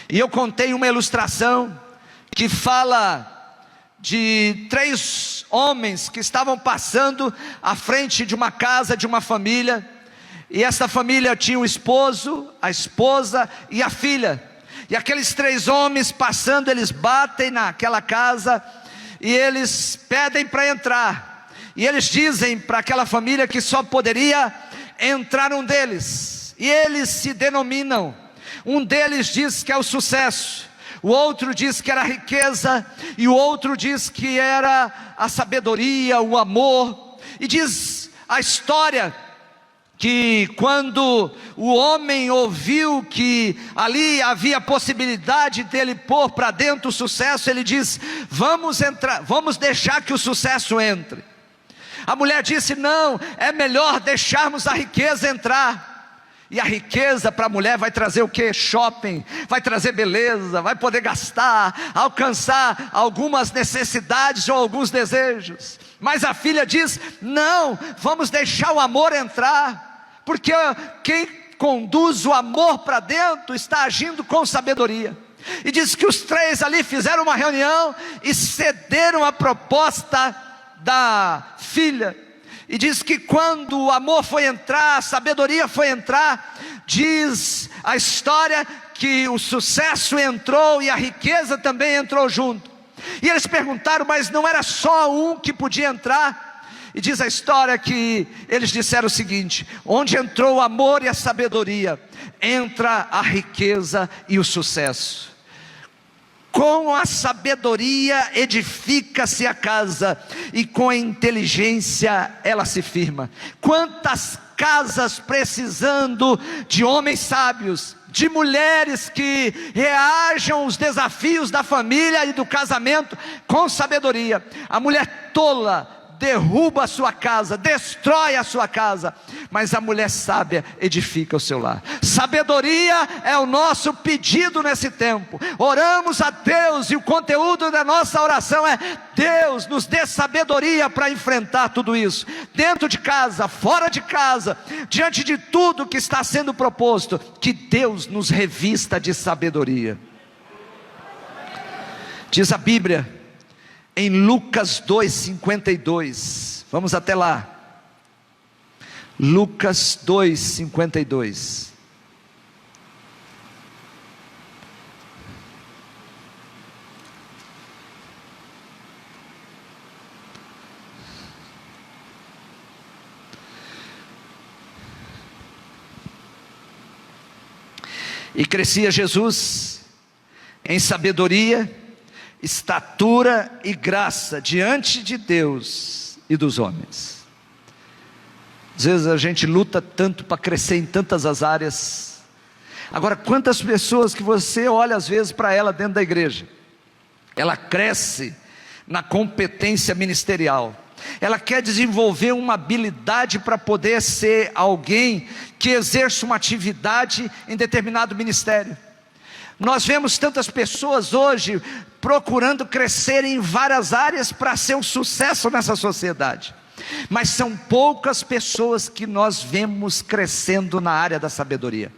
e eu contei uma ilustração que fala de 3 homens que estavam passando à frente de uma casa, de uma família, E essa família tinha o esposo, a esposa e a filha. E aqueles 3 homens passando, eles batem naquela casa e eles pedem para entrar. E eles dizem para aquela família que só poderia entrar um deles. E eles se denominam. Um deles diz que é o sucesso, o outro diz que era a riqueza, e o outro diz que era a sabedoria, o amor. E diz a história que quando o homem ouviu que ali havia possibilidade dele pôr para dentro o sucesso, ele diz: vamos entrar, vamos deixar que o sucesso entre. A mulher disse: não, é melhor deixarmos a riqueza entrar. E a riqueza para a mulher vai trazer o que? Shopping, vai trazer beleza, vai poder gastar, alcançar algumas necessidades ou alguns desejos. Mas a filha diz: não, vamos deixar o amor entrar, porque quem conduz o amor para dentro está agindo com sabedoria. E diz que os 3 ali fizeram uma reunião e cederam a proposta da filha. E diz que quando o amor foi entrar, a sabedoria foi entrar, diz a história que o sucesso entrou e a riqueza também entrou junto. E eles perguntaram: mas não era só um que podia entrar? E diz a história que eles disseram o seguinte: onde entrou o amor e a sabedoria, entra a riqueza e o sucesso. Com a sabedoria edifica-se a casa, e com a inteligência ela se firma. Quantas casas precisando de homens sábios, de mulheres que reajam aos desafios da família e do casamento com sabedoria. A mulher tola derruba a sua casa, destrói a sua casa, mas a mulher sábia edifica o seu lar. Sabedoria é o nosso pedido nesse tempo. Oramos a Deus e o conteúdo da nossa oração é: Deus nos dê sabedoria para enfrentar tudo isso, dentro de casa, fora de casa, diante de tudo que está sendo proposto. Que Deus nos revista de sabedoria. Diz a Bíblia em Lucas 2:52, vamos até lá. Lucas 2:52. E crescia Jesus em sabedoria, estatura e graça diante de Deus e dos homens. Às vezes a gente luta tanto para crescer em tantas as áreas. Agora, quantas pessoas que você olha às vezes para ela dentro da igreja, ela cresce na competência ministerial, ela quer desenvolver uma habilidade para poder ser alguém que exerce uma atividade em determinado ministério. Nós vemos tantas pessoas hoje procurando crescer em várias áreas para ser um sucesso nessa sociedade, mas são poucas pessoas que nós vemos crescendo na área da sabedoria.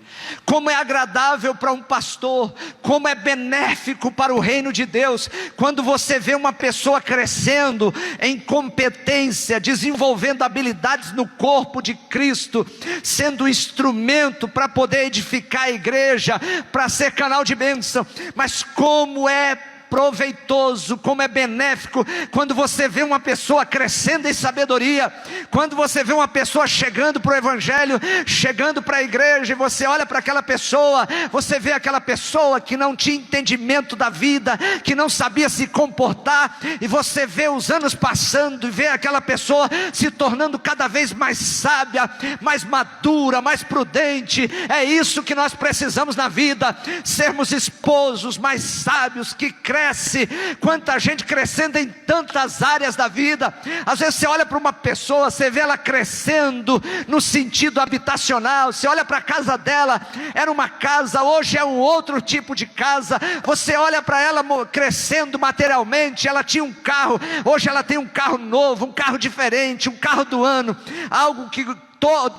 Como é agradável para um pastor, como é benéfico para o reino de Deus, quando você vê uma pessoa crescendo em competência, desenvolvendo habilidades no corpo de Cristo, sendo instrumento para poder edificar a igreja, para ser canal de bênção. Mas como é proveitoso, como é benéfico quando você vê uma pessoa crescendo em sabedoria, quando você vê uma pessoa chegando para o evangelho, chegando para a igreja, e você olha para aquela pessoa, você vê aquela pessoa que não tinha entendimento da vida, que não sabia se comportar, e você vê os anos passando, e vê aquela pessoa se tornando cada vez mais sábia, mais madura, mais prudente. É isso que nós precisamos na vida, sermos esposos mais sábios, que cresce. Quanta gente crescendo em tantas áreas da vida. Às vezes você olha para uma pessoa, você vê ela crescendo no sentido habitacional, você olha para a casa dela, era uma casa, hoje é um outro tipo de casa. Você olha para ela crescendo materialmente, ela tinha um carro, hoje ela tem um carro novo, um carro diferente, um carro do ano, algo que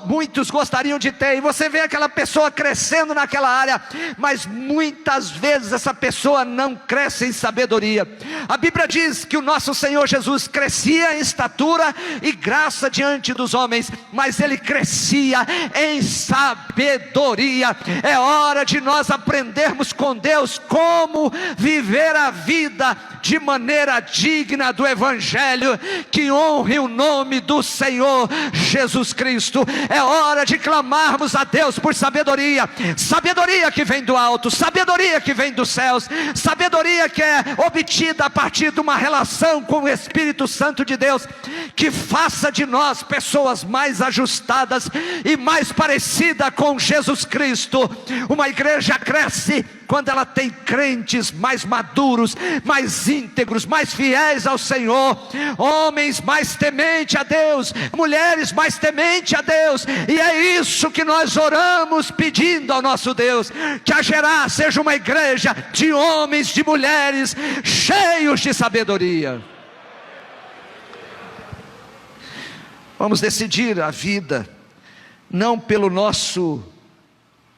muitos gostariam de ter, e você vê aquela pessoa crescendo naquela área, mas muitas vezes essa pessoa não cresce em sabedoria. A Bíblia diz que o nosso Senhor Jesus crescia em estatura e graça diante dos homens, mas Ele crescia em sabedoria. É hora de nós aprendermos com Deus como viver a vida de maneira digna do Evangelho, que honre o nome do Senhor Jesus Cristo. É hora de clamarmos a Deus por sabedoria, sabedoria que vem do alto, sabedoria que vem dos céus, sabedoria que é obtida a partir de uma relação com o Espírito Santo de Deus, que faça de nós pessoas mais ajustadas e mais parecida com Jesus Cristo. Uma igreja cresce quando ela tem crentes mais maduros, mais íntegros, mais fiéis ao Senhor, homens mais tementes a Deus, mulheres mais tementes a Deus. E é isso que nós oramos pedindo ao nosso Deus, que a Gerar seja uma igreja de homens, de mulheres cheios de sabedoria. Vamos decidir a vida não pelo nosso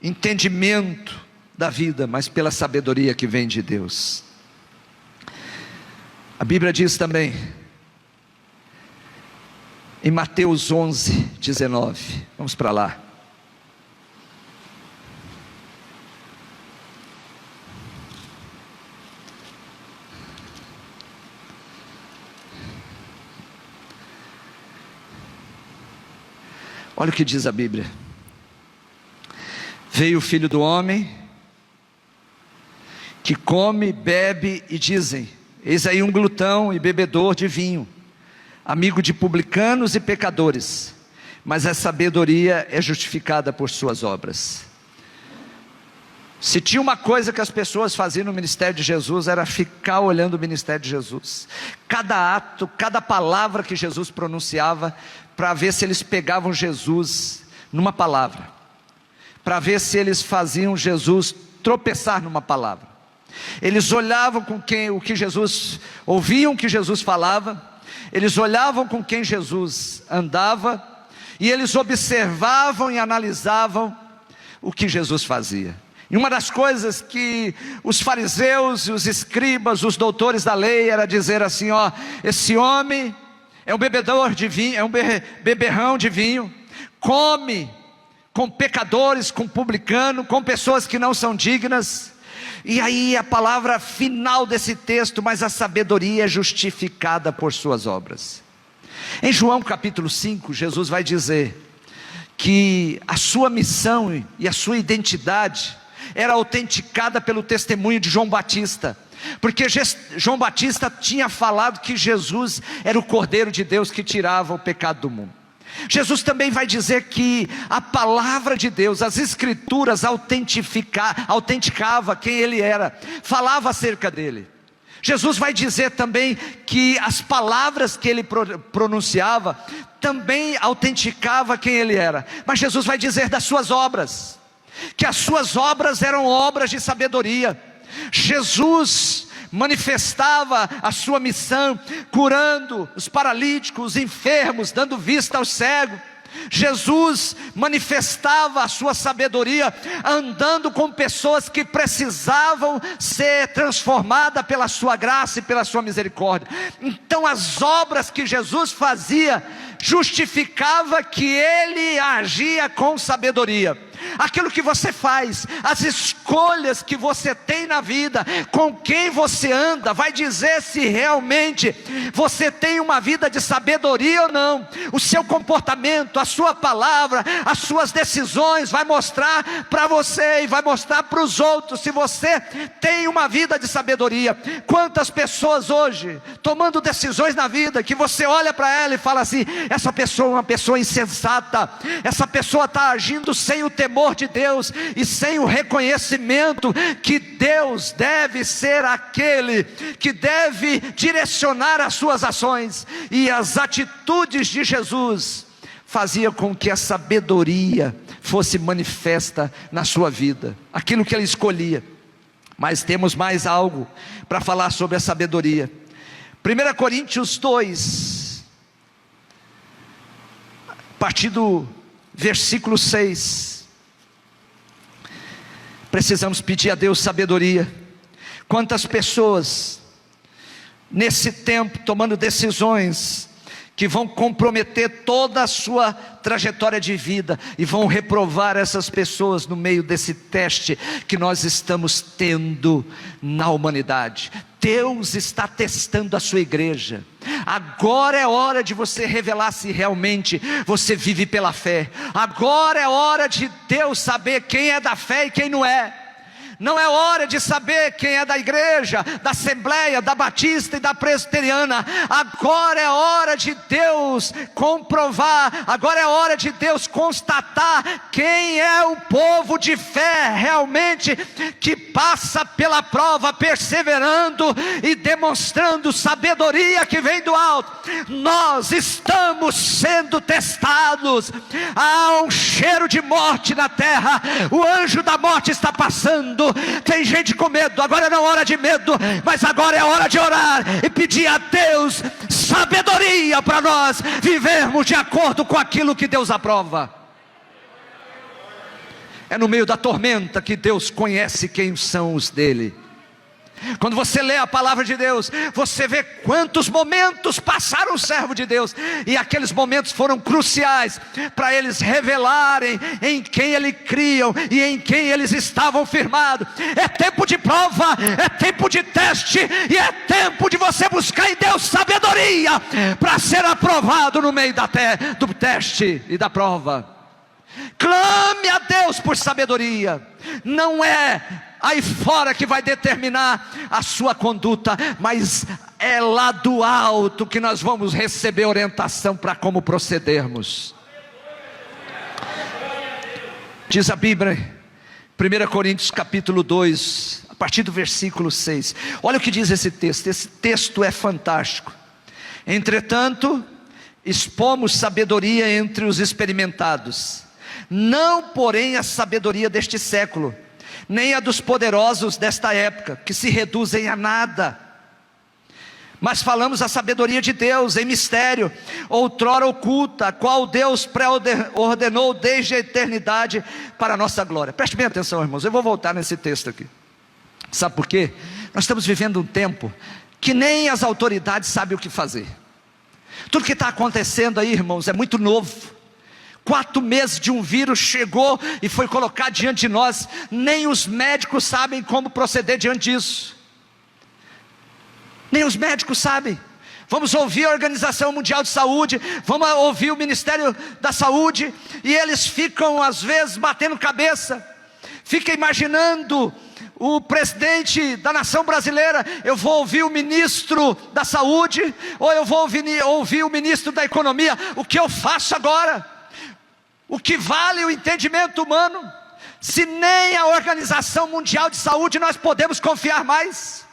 entendimento da vida, mas pela sabedoria que vem de Deus. A Bíblia diz também em Mateus 11:19, vamos para lá. Olha o que diz a Bíblia: veio o Filho do Homem, que come, bebe, e dizem: eis aí um glutão e bebedor de vinho, amigo de publicanos e pecadores, mas a sabedoria é justificada por suas obras. Se tinha uma coisa que as pessoas faziam no ministério de Jesus, era ficar olhando o ministério de Jesus, cada ato, cada palavra que Jesus pronunciava, para ver se eles pegavam Jesus numa palavra, para ver se eles faziam Jesus tropeçar numa palavra. Eles olhavam com quem, o que Jesus, ouviam o que Jesus falava, eles olhavam com quem Jesus andava, e eles observavam e analisavam o que Jesus fazia. E uma das coisas que os fariseus, os escribas, os doutores da lei, era dizer assim: ó, esse homem é um bebedor de vinho, é um beberrão de vinho, come com pecadores, com publicano, com pessoas que não são dignas. E aí a palavra final desse texto: mas a sabedoria é justificada por suas obras. Em João capítulo 5, Jesus vai dizer que a sua missão e a sua identidade era autenticada pelo testemunho de João Batista, porque João Batista tinha falado que Jesus era o Cordeiro de Deus que tirava o pecado do mundo. Jesus também vai dizer que a palavra de Deus, as escrituras autenticava quem ele era, falava acerca dele. Jesus vai dizer também que as palavras que ele pronunciava também autenticava quem ele era. Mas Jesus vai dizer das suas obras, que as suas obras eram obras de sabedoria. Jesus manifestava a sua missão, curando os paralíticos, os enfermos, dando vista aos cegos. Jesus manifestava a sua sabedoria, andando com pessoas que precisavam ser transformadas pela sua graça e pela sua misericórdia. Então as obras que Jesus fazia justificava que ele agia com sabedoria. Aquilo que você faz, as escolhas que você tem na vida, com quem você anda, vai dizer se realmente você tem uma vida de sabedoria ou não. O seu comportamento, a sua palavra, as suas decisões vai mostrar para você e vai mostrar para os outros se você tem uma vida de sabedoria. Quantas pessoas hoje tomando decisões na vida, que você olha para ela e fala assim: essa pessoa é uma pessoa insensata, essa pessoa está agindo sem o temor de Deus e sem o reconhecimento que Deus deve ser aquele que deve direcionar as suas ações. E as atitudes de Jesus faziam com que a sabedoria fosse manifesta na sua vida, aquilo que ele escolhia. Mas temos mais algo para falar sobre a sabedoria. 1 Coríntios 2, a partir do versículo 6. Precisamos pedir a Deus sabedoria. Quantas pessoas nesse tempo tomando decisões que vão comprometer toda a sua trajetória de vida, e vão reprovar essas pessoas no meio desse teste que nós estamos tendo na humanidade. Deus está testando a sua igreja. Agora é hora de você revelar se realmente você vive pela fé. Agora é hora de Deus saber quem é da fé e quem não é. Não é hora de saber quem é da igreja, da Assembleia, da Batista e da Presbiteriana. Agora é hora de Deus comprovar. Agora é hora de Deus constatar quem é o povo de fé realmente, que passa pela prova perseverando e demonstrando sabedoria que vem do alto. Nós estamos sendo testados. Há um cheiro de morte na terra. O anjo da morte está passando. Tem gente com medo. Agora não é hora de medo, mas agora é hora de orar e pedir a Deus sabedoria para nós vivermos de acordo com aquilo que Deus aprova. É no meio da tormenta que Deus conhece quem são os dele. Quando você lê a palavra de Deus, você vê quantos momentos passaram o servo de Deus, e aqueles momentos foram cruciais para eles revelarem em quem eles criam e em quem eles estavam firmados. É tempo de prova, é tempo de teste, e é tempo de você buscar em Deus sabedoria para ser aprovado no meio do teste e da prova. Clame a Deus por sabedoria. Não é aí fora que vai determinar a sua conduta, mas é lá do alto que nós vamos receber orientação para como procedermos. Diz a Bíblia, 1 Coríntios capítulo 2, a partir do versículo 6. Olha o que diz esse texto. Esse texto é fantástico. Entretanto, expomos sabedoria entre os experimentados, não porém a sabedoria deste século, nem a dos poderosos desta época, que se reduzem a nada. Mas falamos a sabedoria de Deus em mistério, outrora oculta, a qual Deus pré-ordenou desde a eternidade para a nossa glória. Preste bem atenção, irmãos, eu vou voltar nesse texto aqui. Sabe por quê? Nós estamos vivendo um tempo que nem as autoridades sabem o que fazer. Tudo que está acontecendo aí, irmãos, é muito novo. 4 meses de um vírus chegou e foi colocado diante de nós. Nem os médicos sabem como proceder diante disso. Nem os médicos sabem. Vamos ouvir a Organização Mundial de Saúde, vamos ouvir o Ministério da Saúde, e eles ficam às vezes batendo cabeça. Fica imaginando o presidente da nação brasileira: eu vou ouvir o ministro da Saúde, ou eu vou ouvir o ministro da Economia. O que eu faço agora? O que vale o entendimento humano, se nem a Organização Mundial de Saúde nós podemos confiar mais?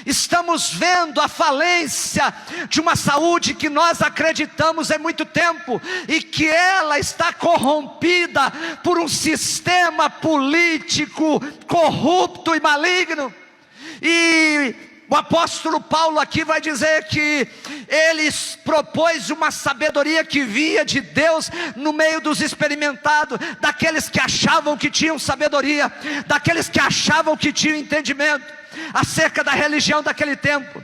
Estamos vendo a falência de uma saúde que nós acreditamos há muito tempo, e que ela está corrompida por um sistema político corrupto e maligno. E o apóstolo Paulo aqui vai dizer que ele propôs uma sabedoria que vinha de Deus no meio dos experimentados, daqueles que achavam que tinham sabedoria, daqueles que achavam que tinham entendimento acerca da religião daquele tempo.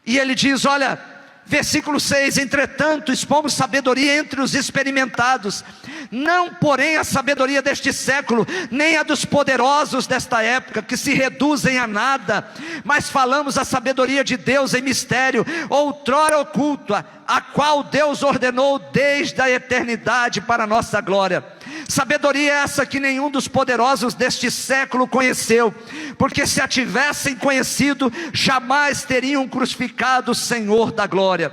E ele diz, olha, versículo 6: entretanto expomos sabedoria entre os experimentados, não porém a sabedoria deste século, nem a dos poderosos desta época, que se reduzem a nada, mas falamos a sabedoria de Deus em mistério, outrora oculta, a qual Deus ordenou desde a eternidade para a nossa glória. Sabedoria essa que nenhum dos poderosos deste século conheceu, porque se a tivessem conhecido, jamais teriam crucificado o Senhor da glória.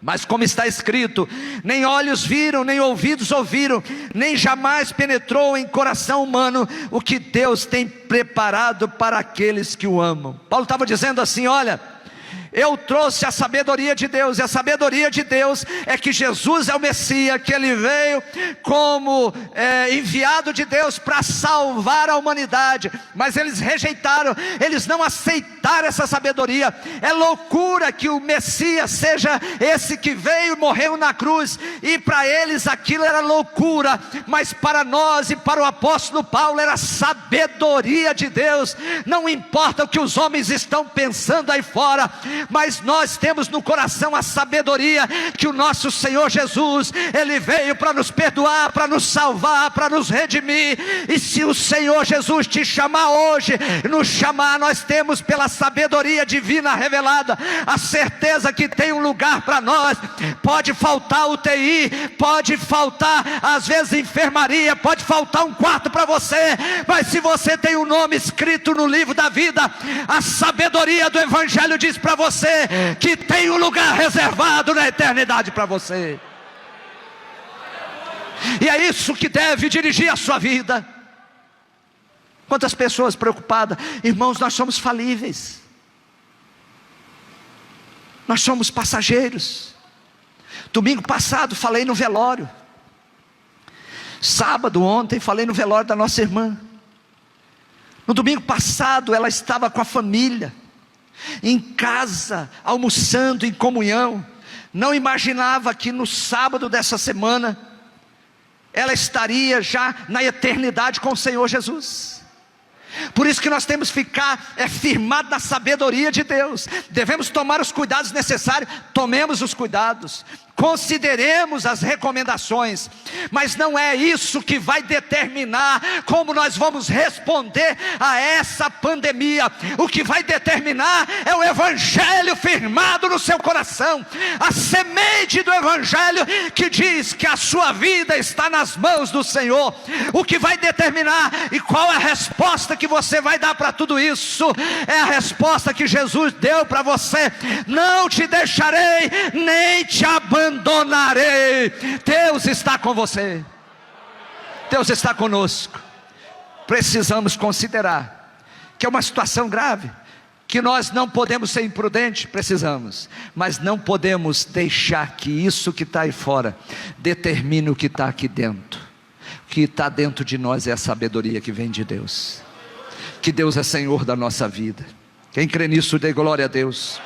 Mas como está escrito: nem olhos viram, nem ouvidos ouviram, nem jamais penetrou em coração humano o que Deus tem preparado para aqueles que o amam. Paulo estava dizendo assim: olha, Eu trouxe a sabedoria de Deus, e a sabedoria de Deus é que Jesus é o Messias, que Ele veio como enviado de Deus para salvar a humanidade, mas eles rejeitaram, eles não aceitaram essa sabedoria. É loucura que o Messias seja esse que veio e morreu na cruz, e para eles aquilo era loucura, mas para nós e para o apóstolo Paulo era sabedoria de Deus. Não importa o que os homens estão pensando aí fora, mas nós temos no coração a sabedoria que o nosso Senhor Jesus, Ele veio para nos perdoar, para nos salvar, para nos redimir. E se o Senhor Jesus te chamar hoje, nos chamar, nós temos pela sabedoria divina revelada a certeza que tem um lugar para nós. Pode faltar UTI, pode faltar às vezes enfermaria, pode faltar um quarto para você, mas se você tem um nome escrito no livro da vida, a sabedoria do Evangelho diz para você que tem um lugar reservado na eternidade para você. E é isso que deve dirigir a sua vida. Quantas pessoas preocupadas? Irmãos, nós somos falíveis, nós somos passageiros. Domingo passado falei no velório, sábado ontem falei no velório da nossa irmã. No domingo passado ela estava com a família em casa, almoçando em comunhão. Não imaginava que no sábado dessa semana ela estaria já na eternidade com o Senhor Jesus. Por isso que nós temos que ficar firmados na sabedoria de Deus. Devemos tomar os cuidados necessários. Tomemos os cuidados, consideremos as recomendações, mas não é isso que vai determinar como nós vamos responder a essa pandemia. O que vai determinar é o Evangelho firmado no seu coração, a semente do Evangelho que diz que a sua vida está nas mãos do Senhor. O que vai determinar e qual é a resposta que você vai dar para tudo isso, é a resposta que Jesus deu para você: não te deixarei, nem te abandonarei. Deus está com você, Deus está conosco. Precisamos considerar que é uma situação grave, que nós não podemos ser imprudentes, precisamos, mas não podemos deixar que isso que está aí fora determine o que está aqui dentro. O que está dentro de nós é a sabedoria que vem de Deus, que Deus é Senhor da nossa vida. Quem crê nisso, dê glória a Deus.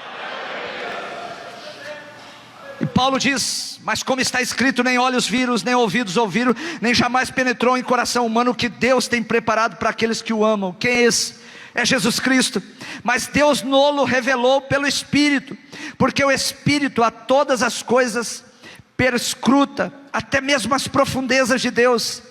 E Paulo diz: mas como está escrito, nem olhos viram, nem ouvidos ouviram, nem jamais penetrou em coração humano o que Deus tem preparado para aqueles que o amam. Quem é esse? É Jesus Cristo. Mas Deus nolo revelou pelo Espírito, porque o Espírito a todas as coisas perscruta, até mesmo as profundezas de Deus.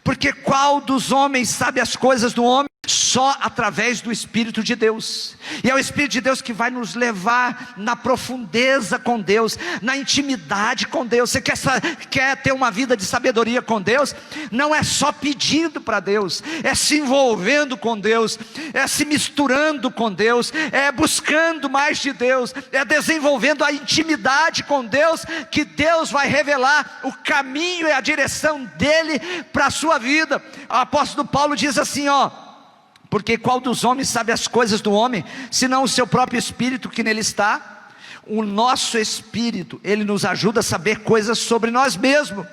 Porque qual dos homens sabe as coisas do homem? Só através do Espírito de Deus. E é o Espírito de Deus que vai nos levar na profundeza com Deus, na intimidade com Deus. Você quer ter uma vida de sabedoria com Deus? Não é só pedindo para Deus, é se envolvendo com Deus, é se misturando com Deus, é buscando mais de Deus, é desenvolvendo a intimidade com Deus, que Deus vai revelar o caminho e a direção dele para a sua vida. O apóstolo Paulo diz assim, porque qual dos homens sabe as coisas do homem, senão o seu próprio espírito que nele está? O nosso espírito, ele nos ajuda a saber coisas sobre nós mesmos,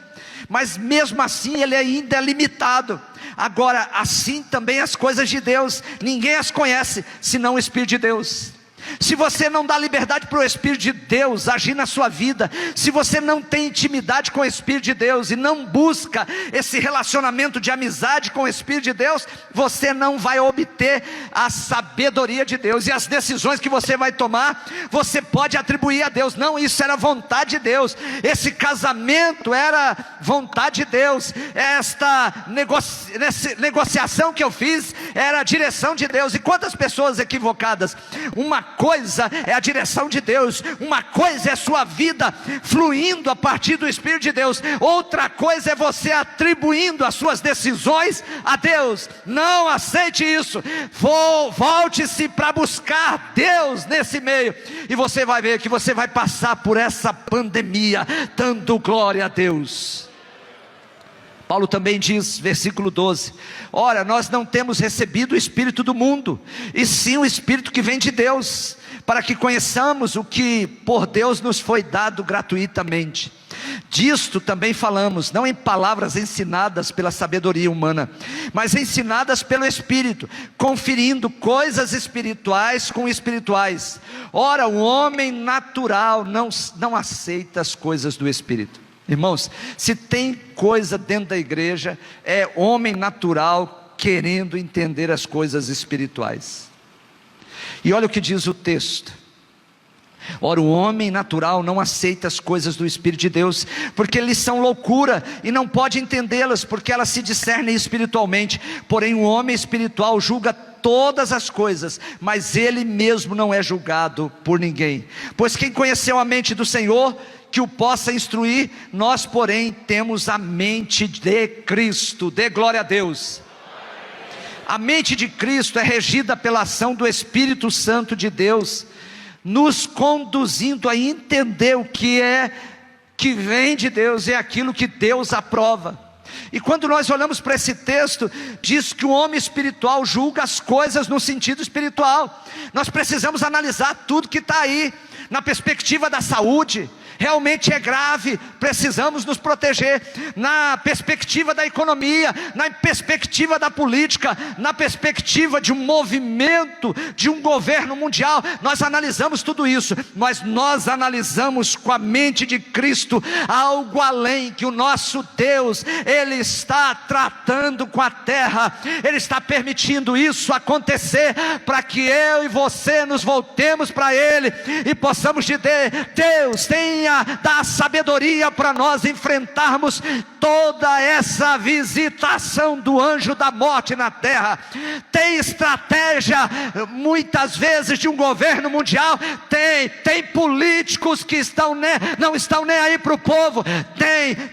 mas mesmo assim ele ainda é limitado. Agora, assim também as coisas de Deus, ninguém as conhece, senão o Espírito de Deus. Se você não dá liberdade para o Espírito de Deus agir na sua vida, se você não tem intimidade com o Espírito de Deus e não busca esse relacionamento de amizade com o Espírito de Deus, você não vai obter a sabedoria de Deus. E as decisões que você vai tomar, você pode atribuir a Deus. Não, isso era vontade de Deus, esse casamento era vontade de Deus, esta negociação que eu fiz era a direção de Deus. E quantas pessoas equivocadas! Uma coisa é a direção de Deus, uma coisa é a sua vida fluindo a partir do Espírito de Deus, outra coisa é você atribuindo as suas decisões a Deus. Não aceite isso. Volte-se para buscar Deus nesse meio, e você vai ver que você vai passar por essa pandemia dando glória a Deus. Paulo também diz, versículo 12: ora, nós não temos recebido o Espírito do mundo, e sim o Espírito que vem de Deus, para que conheçamos o que por Deus nos foi dado gratuitamente. Disto também falamos, não em palavras ensinadas pela sabedoria humana, mas ensinadas pelo Espírito, conferindo coisas espirituais com espirituais. Ora, o homem natural não aceita as coisas do Espírito. Irmãos, se tem coisa dentro da igreja, é homem natural querendo entender as coisas espirituais. E olha o que diz o texto: ora, o homem natural não aceita as coisas do Espírito de Deus, porque eles são loucura, e não pode entendê-las, porque elas se discernem espiritualmente. Porém o homem espiritual julga todas as coisas, mas ele mesmo não é julgado por ninguém. Pois quem conheceu a mente do Senhor, que o possa instruir? Nós, porém, temos a mente de Cristo. Dê glória a Deus. A mente de Cristo é regida pela ação do Espírito Santo de Deus, nos conduzindo a entender o que é que vem de Deus, é aquilo que Deus aprova. E quando nós olhamos para esse texto, diz que o homem espiritual julga as coisas no sentido espiritual. Nós precisamos analisar tudo que está aí, na perspectiva da saúde. Realmente é grave, precisamos nos proteger. Na perspectiva da economia, na perspectiva da política, na perspectiva de um movimento, de um governo mundial, nós analisamos tudo isso, mas nós analisamos com a mente de Cristo algo além, que o nosso Deus, Ele está tratando com a terra, Ele está permitindo isso acontecer, para que eu e você nos voltemos para Ele, e possamos dizer: Deus, tenha da sabedoria para nós enfrentarmos toda essa visitação do anjo da morte na terra. Tem estratégia muitas vezes de um governo mundial, tem políticos que não estão nem aí para o povo,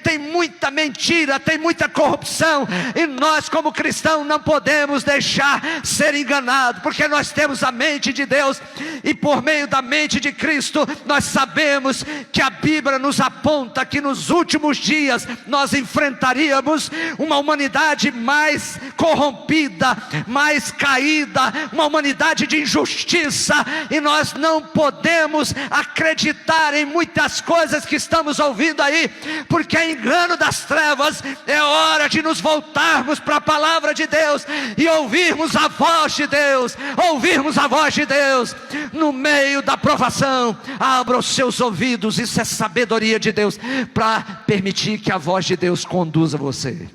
tem muita mentira, tem muita corrupção, e nós como cristãos não podemos deixar ser enganados, porque nós temos a mente de Deus, e por meio da mente de Cristo nós sabemos que a Bíblia nos aponta que nos últimos dias nós enfrentaríamos uma humanidade mais corrompida, mais caída, uma humanidade de injustiça, e nós não podemos acreditar em muitas coisas que estamos ouvindo aí, porque é engano das trevas. É hora de nos voltarmos para a palavra de Deus e ouvirmos a voz de Deus, no meio da provação. Abra os seus ouvidos, isso é sabedoria de Deus, para permitir que a voz de Deus conduza você.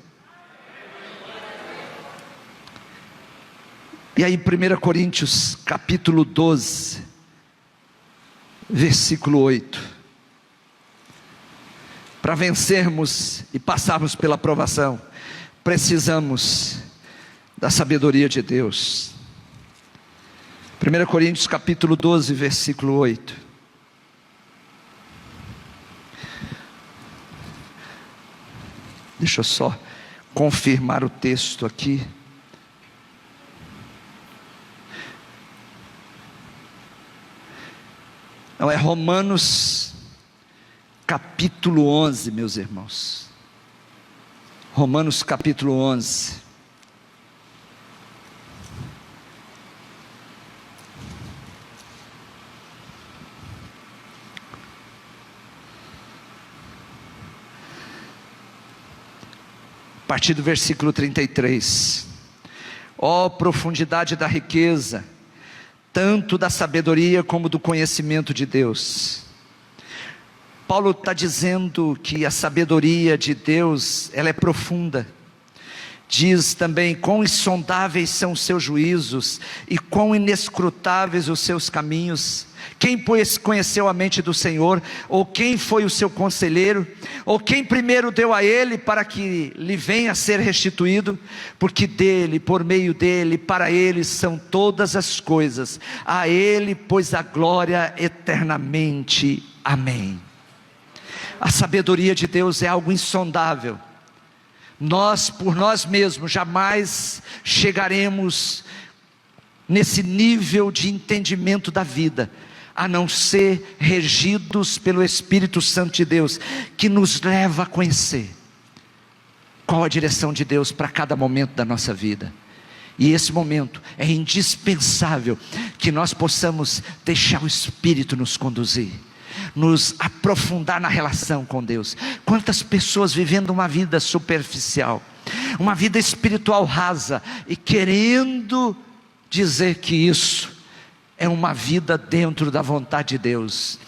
E aí 1 Coríntios capítulo 12, versículo 8. Para vencermos e passarmos pela provação, precisamos da sabedoria de Deus. 1 Coríntios capítulo 12, versículo 8. Deixa eu só confirmar o texto aqui. Não, é Romanos capítulo 11, meus irmãos. Romanos capítulo 11. A partir do versículo 33. Ó profundidade da riqueza, tanto da sabedoria como do conhecimento de Deus. Paulo está dizendo que a sabedoria de Deus, ela é profunda. Diz também: quão insondáveis são os seus juízos, e quão inescrutáveis os seus caminhos. Quem, pois, conheceu a mente do Senhor? Ou quem foi o seu conselheiro? Ou quem primeiro deu a ele, para que lhe venha a ser restituído? Porque dele, por meio dele, para ele são todas as coisas. A ele, pois, a glória eternamente. Amém. A sabedoria de Deus é algo insondável. Nós, por nós mesmos, jamais chegaremos nesse nível de entendimento da vida, a não ser regidos pelo Espírito Santo de Deus, que nos leva a conhecer qual a direção de Deus para cada momento da nossa vida. E esse momento é indispensável que nós possamos deixar o Espírito nos conduzir, nos aprofundar na relação com Deus. Quantas pessoas vivendo uma vida superficial, uma vida espiritual rasa, e querendo dizer que isso é uma vida dentro da vontade de Deus.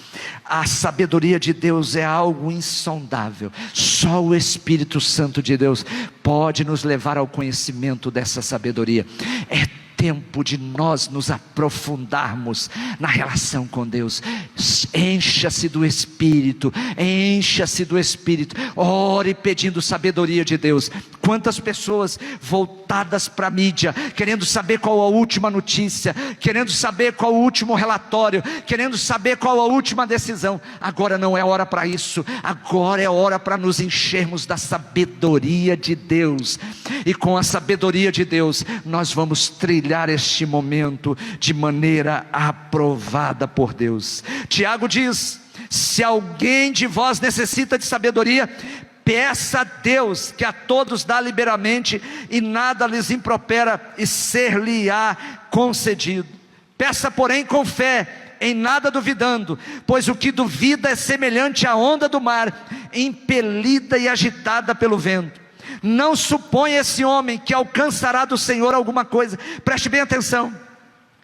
A sabedoria de Deus é algo insondável. Só o Espírito Santo de Deus pode nos levar ao conhecimento dessa sabedoria. É tempo de nós nos aprofundarmos na relação com Deus. Encha-se do Espírito, encha-se do Espírito. Ore pedindo sabedoria de Deus. Quantas pessoas voltadas para a mídia, querendo saber qual a última notícia, querendo saber qual o último relatório, querendo saber qual a última decisão. Agora não é hora para isso. Agora é hora para nos enchermos da sabedoria de Deus. E com a sabedoria de Deus nós vamos trilhar este momento de maneira aprovada por Deus. Tiago diz: se alguém de vós necessita de sabedoria, peça a Deus, que a todos dá liberalmente, e nada lhes impropera, e ser-lhe-á concedido. Peça, porém, com fé, em nada duvidando, pois o que duvida é semelhante à onda do mar, impelida e agitada pelo vento. Não suponha esse homem que alcançará do Senhor alguma coisa. Preste bem atenção.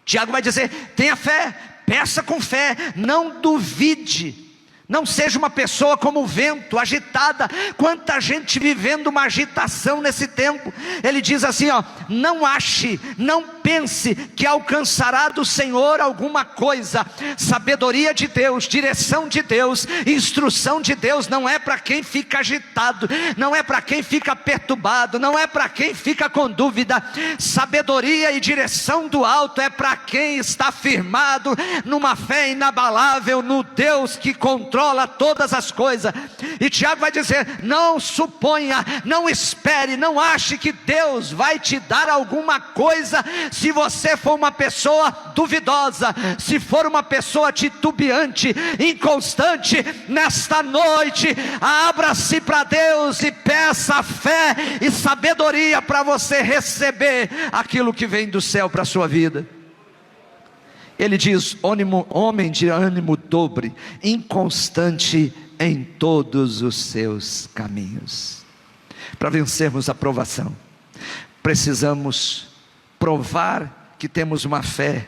Tiago vai dizer: tenha fé, peça com fé, não duvide. Não seja uma pessoa como o vento, agitada. Quanta gente vivendo uma agitação nesse tempo. Ele diz assim, não ache, não pense que alcançará do Senhor alguma coisa. Sabedoria de Deus, direção de Deus, instrução de Deus não é para quem fica agitado, não é para quem fica perturbado, não é para quem fica com dúvida. Sabedoria e direção do alto é para quem está firmado numa fé inabalável no Deus que controla todas as coisas. E Tiago vai dizer: não suponha, não espere, não ache que Deus vai te dar alguma coisa se você for uma pessoa duvidosa, se for uma pessoa titubeante, inconstante. Nesta noite, abra-se para Deus e peça fé e sabedoria para você receber aquilo que vem do céu para a sua vida. Ele diz: homem de ânimo dobre, inconstante em todos os seus caminhos. Para vencermos a provação, precisamos provar que temos uma fé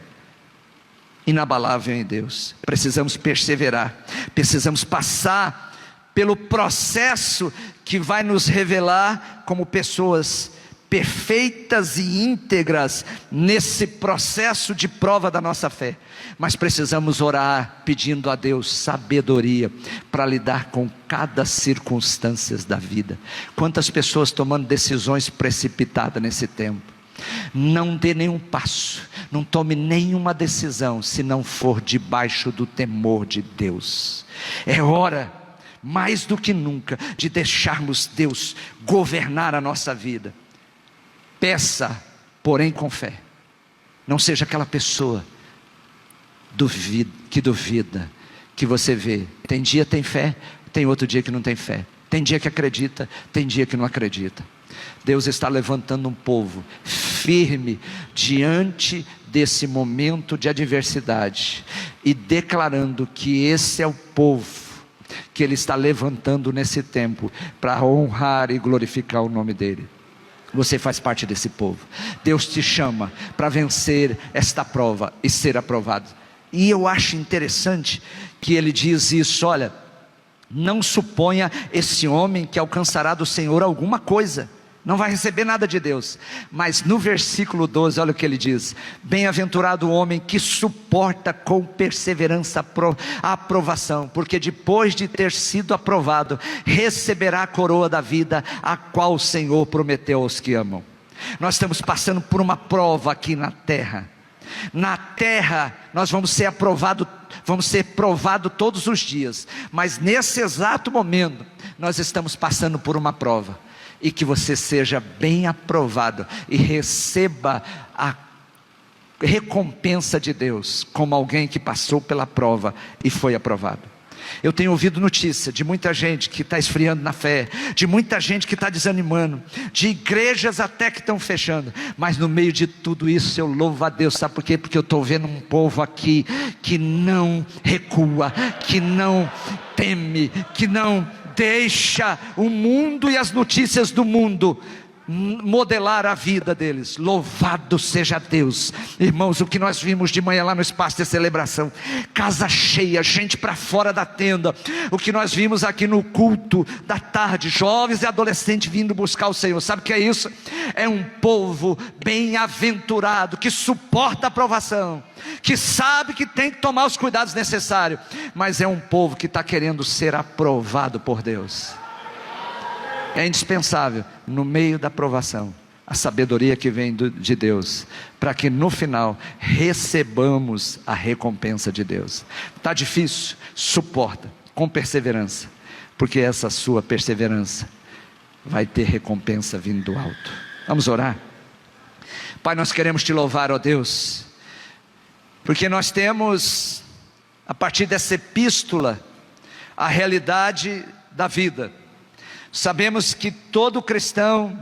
inabalável em Deus. Precisamos perseverar, precisamos passar pelo processo que vai nos revelar como pessoas perfeitas e íntegras nesse processo de prova da nossa fé. Mas precisamos orar pedindo a Deus sabedoria para lidar com cada circunstância da vida. Quantas pessoas tomando decisões precipitadas nesse tempo. Não dê nenhum passo, não tome nenhuma decisão se não for debaixo do temor de Deus. É hora, mais do que nunca, de deixarmos Deus governar a nossa vida. Peça, porém com fé. Não seja aquela pessoa que duvida, que você vê, tem dia tem fé, tem outro dia que não tem fé, tem dia que acredita, tem dia que não acredita. Deus está levantando um povo firme diante desse momento de adversidade, e declarando que esse é o povo que Ele está levantando nesse tempo, para honrar e glorificar o nome dEle. Você faz parte desse povo. Deus te chama para vencer esta prova e ser aprovado. E eu acho interessante que ele diz isso: olha, não suponha esse homem que alcançará do Senhor alguma coisa. Não vai receber nada de Deus. Mas no versículo 12, olha o que ele diz: bem-aventurado o homem que suporta com perseverança a aprovação, porque depois de ter sido aprovado, receberá a coroa da vida, a qual o Senhor prometeu aos que amam. Nós estamos passando por uma prova aqui na terra. Na terra nós vamos ser provados todos os dias. Mas nesse exato momento nós estamos passando por uma prova. E que você seja bem aprovado e receba a recompensa de Deus como alguém que passou pela prova e foi aprovado. Eu tenho ouvido notícia de muita gente que está esfriando na fé, de muita gente que está desanimando, de igrejas até que estão fechando, mas no meio de tudo isso eu louvo a Deus, sabe por quê? Porque eu estou vendo um povo aqui que não recua, que não teme, que não deixa o mundo e as notícias do mundo modelar a vida deles. Louvado seja Deus. Irmãos, o que nós vimos de manhã lá no espaço de celebração, casa cheia, gente para fora da tenda. O que nós vimos aqui no culto da tarde, jovens e adolescentes vindo buscar o Senhor. Sabe o que é isso? É um povo bem-aventurado, que suporta a provação, que sabe que tem que tomar os cuidados necessários, mas é um povo que está querendo ser aprovado por Deus. É indispensável, no meio da provação, a sabedoria que vem de Deus, para que no final recebamos a recompensa de Deus. Está difícil? Suporta, com perseverança, porque essa sua perseverança vai ter recompensa vindo do alto. Vamos orar? Pai, nós queremos te louvar, ó Deus, porque nós temos, a partir dessa epístola, a realidade da vida. Sabemos que todo cristão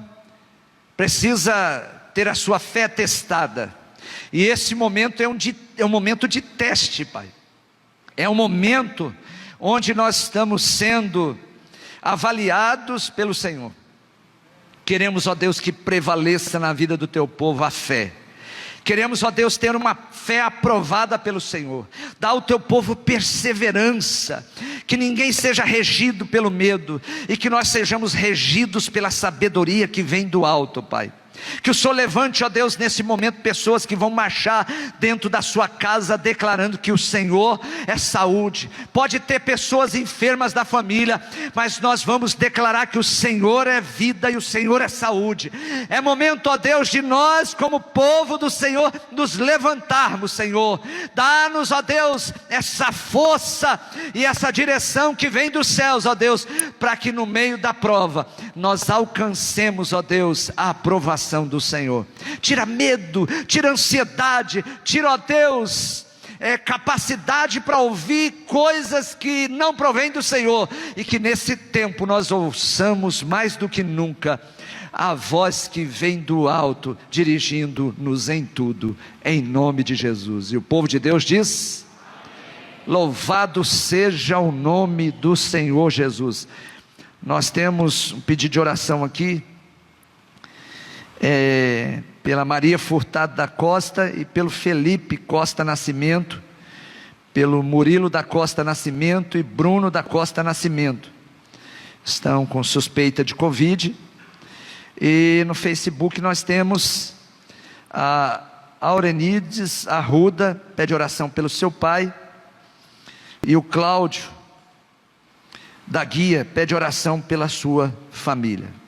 precisa ter a sua fé testada, e esse momento é um momento de teste, Pai. É um momento onde nós estamos sendo avaliados pelo Senhor. Queremos, ó Deus, que prevaleça na vida do teu povo a fé. Queremos, ó Deus, ter uma fé aprovada pelo Senhor. Dá ao teu povo perseverança, que ninguém seja regido pelo medo, e que nós sejamos regidos pela sabedoria que vem do alto, Pai. Que o Senhor levante, ó Deus, nesse momento, pessoas que vão marchar dentro da sua casa, declarando que o Senhor é saúde. Pode ter pessoas enfermas da família, mas nós vamos declarar que o Senhor é vida e o Senhor é saúde. É momento, ó Deus, de nós, como povo do Senhor, nos levantarmos, Senhor. Dá-nos, ó Deus, essa força e essa direção que vem dos céus, ó Deus, para que no meio da prova, nós alcancemos, ó Deus, a aprovação do Senhor. Tira medo, tira ansiedade, tira, ó Deus, capacidade para ouvir coisas que não provém do Senhor, e que nesse tempo nós ouçamos mais do que nunca a voz que vem do alto, dirigindo-nos em tudo, em nome de Jesus. E o povo de Deus diz: louvado seja o nome do Senhor Jesus. Nós temos um pedido de oração aqui, pela Maria Furtado da Costa e pelo Felipe Costa Nascimento, pelo Murilo da Costa Nascimento e Bruno da Costa Nascimento. Estão com suspeita de Covid. E no Facebook nós temos a Aurenides Arruda, pede oração pelo seu pai, e o Cláudio da Guia pede oração pela sua família.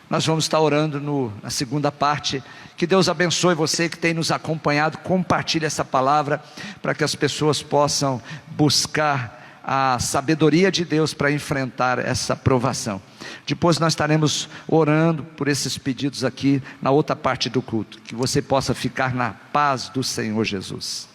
Nós vamos estar orando na segunda parte. Que Deus abençoe você que tem nos acompanhado. Compartilhe essa palavra para que as pessoas possam buscar a sabedoria de Deus para enfrentar essa provação. Depois nós estaremos orando por esses pedidos aqui na outra parte do culto. Que você possa ficar na paz do Senhor Jesus.